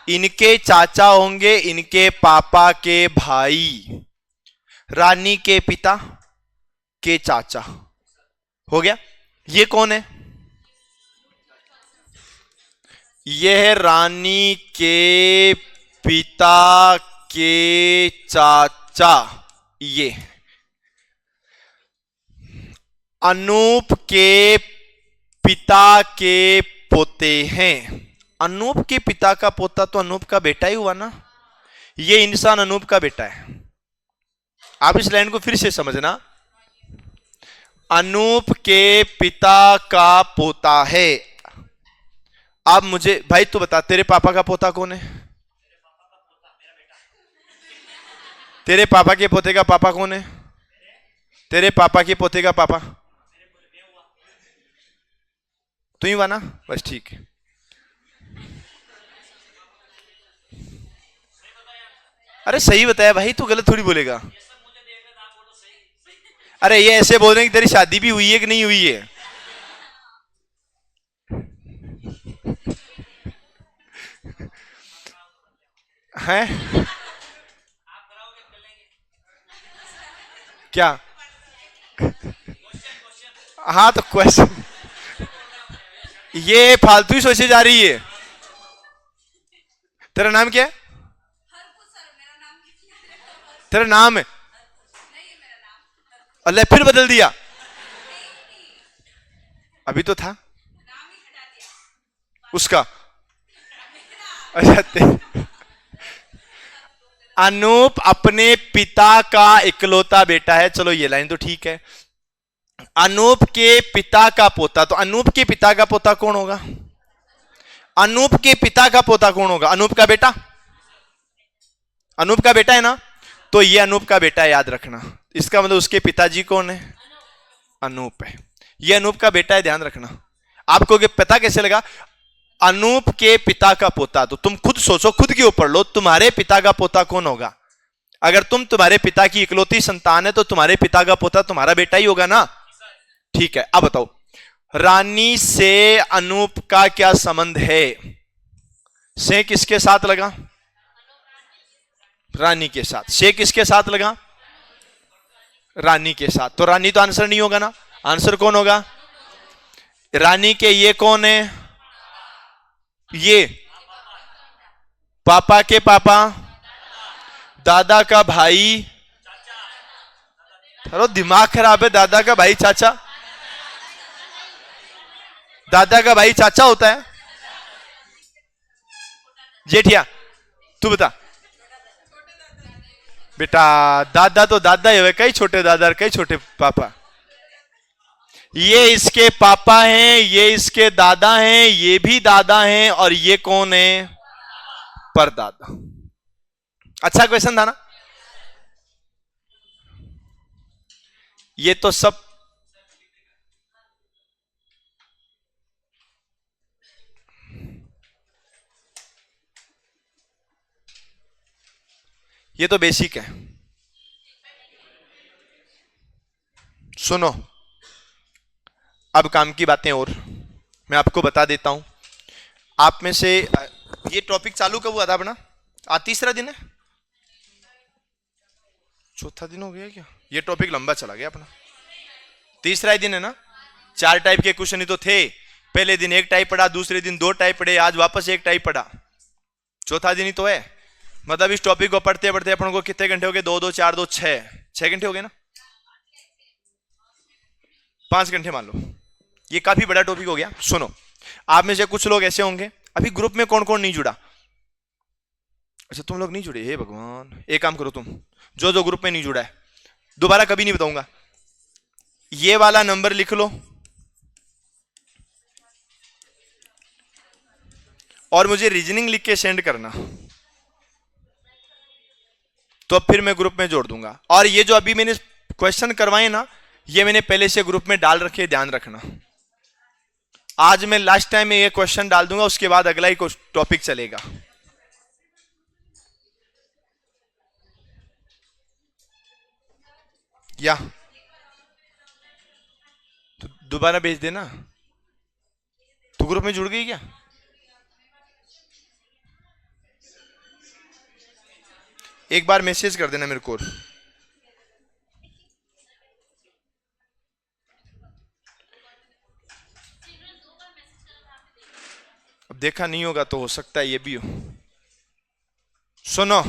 इनके चाचा होंगे इनके पापा के भाई। रानी के पिता के चाचा हो गया। ये कौन है? यह है रानी के पिता के चाचा। ये अनूप के पिता के पोते हैं। अनूप के पिता का पोता तो अनूप का बेटा ही हुआ ना। ये इंसान अनूप का बेटा है। आप इस लाइन को फिर से समझना। अनूप के पिता का पोता है। अब मुझे भाई तू बता, तेरे पापा का पोता कौन है? तेरे पापा के पोते का पापा कौन है? तेरे पापा के पोते का पापा तू ही हुआ ना। बस ठीक है। अरे सही बताया भाई, तू गलत थोड़ी बोलेगा। अरे ये ऐसे बोल रहे हैं कि तेरी शादी भी हुई है कि नहीं हुई है। हैं? क्या? हाँ तो क्वेश्चन, ये फालतू ही सोची जा रही है। तेरा नाम क्या है? तेरा नाम है? अल्लाह फिर बदल दिया? अभी तो था उसका। अच्छा, अनूप अपने पिता का इकलौता बेटा है। चलो ये लाइन तो ठीक है। अनूप के पिता का पोता, तो अनूप के पिता का पोता कौन होगा? अनूप के पिता का पोता कौन होगा? अनूप का बेटा। अनूप का बेटा है ना, तो ये अनूप का बेटा है, याद रखना। इसका मतलब उसके पिताजी कौन है? अनूप है। ये अनूप का बेटा है, ध्यान रखना। आपको पता कैसे लगा? अनूप के पिता का पोता। तो तुम खुद सोचो, खुद के ऊपर लो, तुम्हारे पिता का पोता कौन होगा? अगर तुम तुम्हारे पिता की इकलौती संतान है तो तुम्हारे पिता का पोता तुम्हारा बेटा ही होगा ना। ठीक है, अब बताओ रानी से अनूप का क्या संबंध है? से किसके साथ लगा? रानी के साथ। से किसके साथ लगा? रानी के साथ। तो रानी तो आंसर नहीं होगा ना। आंसर कौन होगा? रानी के ये कौन है? ये पापा के पापा। दादा का भाई, थोड़ा दिमाग खराब है। दादा का भाई चाचा, दादा का भाई चाचा होता है। जेठिया तू बता बेटा, दादा तो दादा ही है, कई छोटे दादा और कई छोटे पापा। ये इसके पापा हैं, ये इसके दादा हैं, ये भी दादा हैं, और ये कौन है? परदादा। अच्छा क्वेश्चन था ना? ये तो सब ये तो बेसिक है। सुनो, अब काम की बातें और मैं आपको बता देता हूं। आप में से ये टॉपिक चालू कब हुआ था अपना? आज तीसरा दिन है, चौथा दिन हो गया क्या? ये टॉपिक लंबा चला गया अपना, तीसरा ही दिन है ना। 4 टाइप के क्वेश्चन ही तो थे। पहले दिन 1 टाइप पढ़ा, दूसरे दिन 2 टाइप पढ़े, आज वापस 1 टाइप पढ़ा, चौथा दिन ही तो है। मतलब इस टॉपिक को पढ़ते पढ़ते अपन को कितने घंटे हो गए? 2 2 4 2 6 घंटे हो गए ना। 5 घंटे मान लो। ये काफी बड़ा टॉपिक हो गया। सुनो, आप में से कुछ लोग ऐसे होंगे, अभी ग्रुप में कौन कौन नहीं जुड़ा? अच्छा तुम लोग नहीं जुड़े? हे भगवान, एक काम करो, तुम जो जो ग्रुप में नहीं जुड़ा है, दोबारा कभी नहीं बताऊंगा, ये वाला नंबर लिख लो और मुझे रीजनिंग लिख के सेंड करना, तो फिर मैं ग्रुप में जोड़ दूंगा। और ये जो अभी मैंने क्वेश्चन करवाए ना, ये मैंने पहले से ग्रुप में डाल रखे, ध्यान रखना। आज मैं लास्ट टाइम में ये क्वेश्चन डाल दूंगा, उसके बाद अगला ही टॉपिक चलेगा। या तो दोबारा भेज देना। तू ग्रुप में जुड़ गई क्या? एक बार मैसेज कर देना मेरे को। अब देखा नहीं होगा तो हो सकता है ये भी हो। सुनो,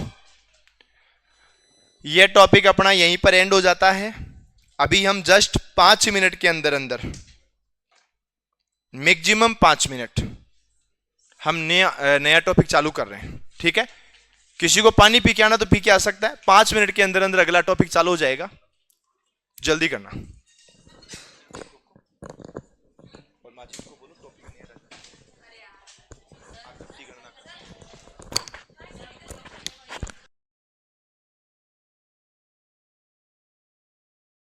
ये टॉपिक अपना यहीं पर एंड हो जाता है। अभी हम जस्ट 5 मिनट के अंदर अंदर, मैक्सिमम 5 मिनट, हम नया टॉपिक चालू कर रहे हैं। ठीक है, किसी को पानी पी के आना तो पी के आ सकता है। 5 मिनट के अंदर अंदर अगला टॉपिक चालू हो जाएगा, जल्दी करना।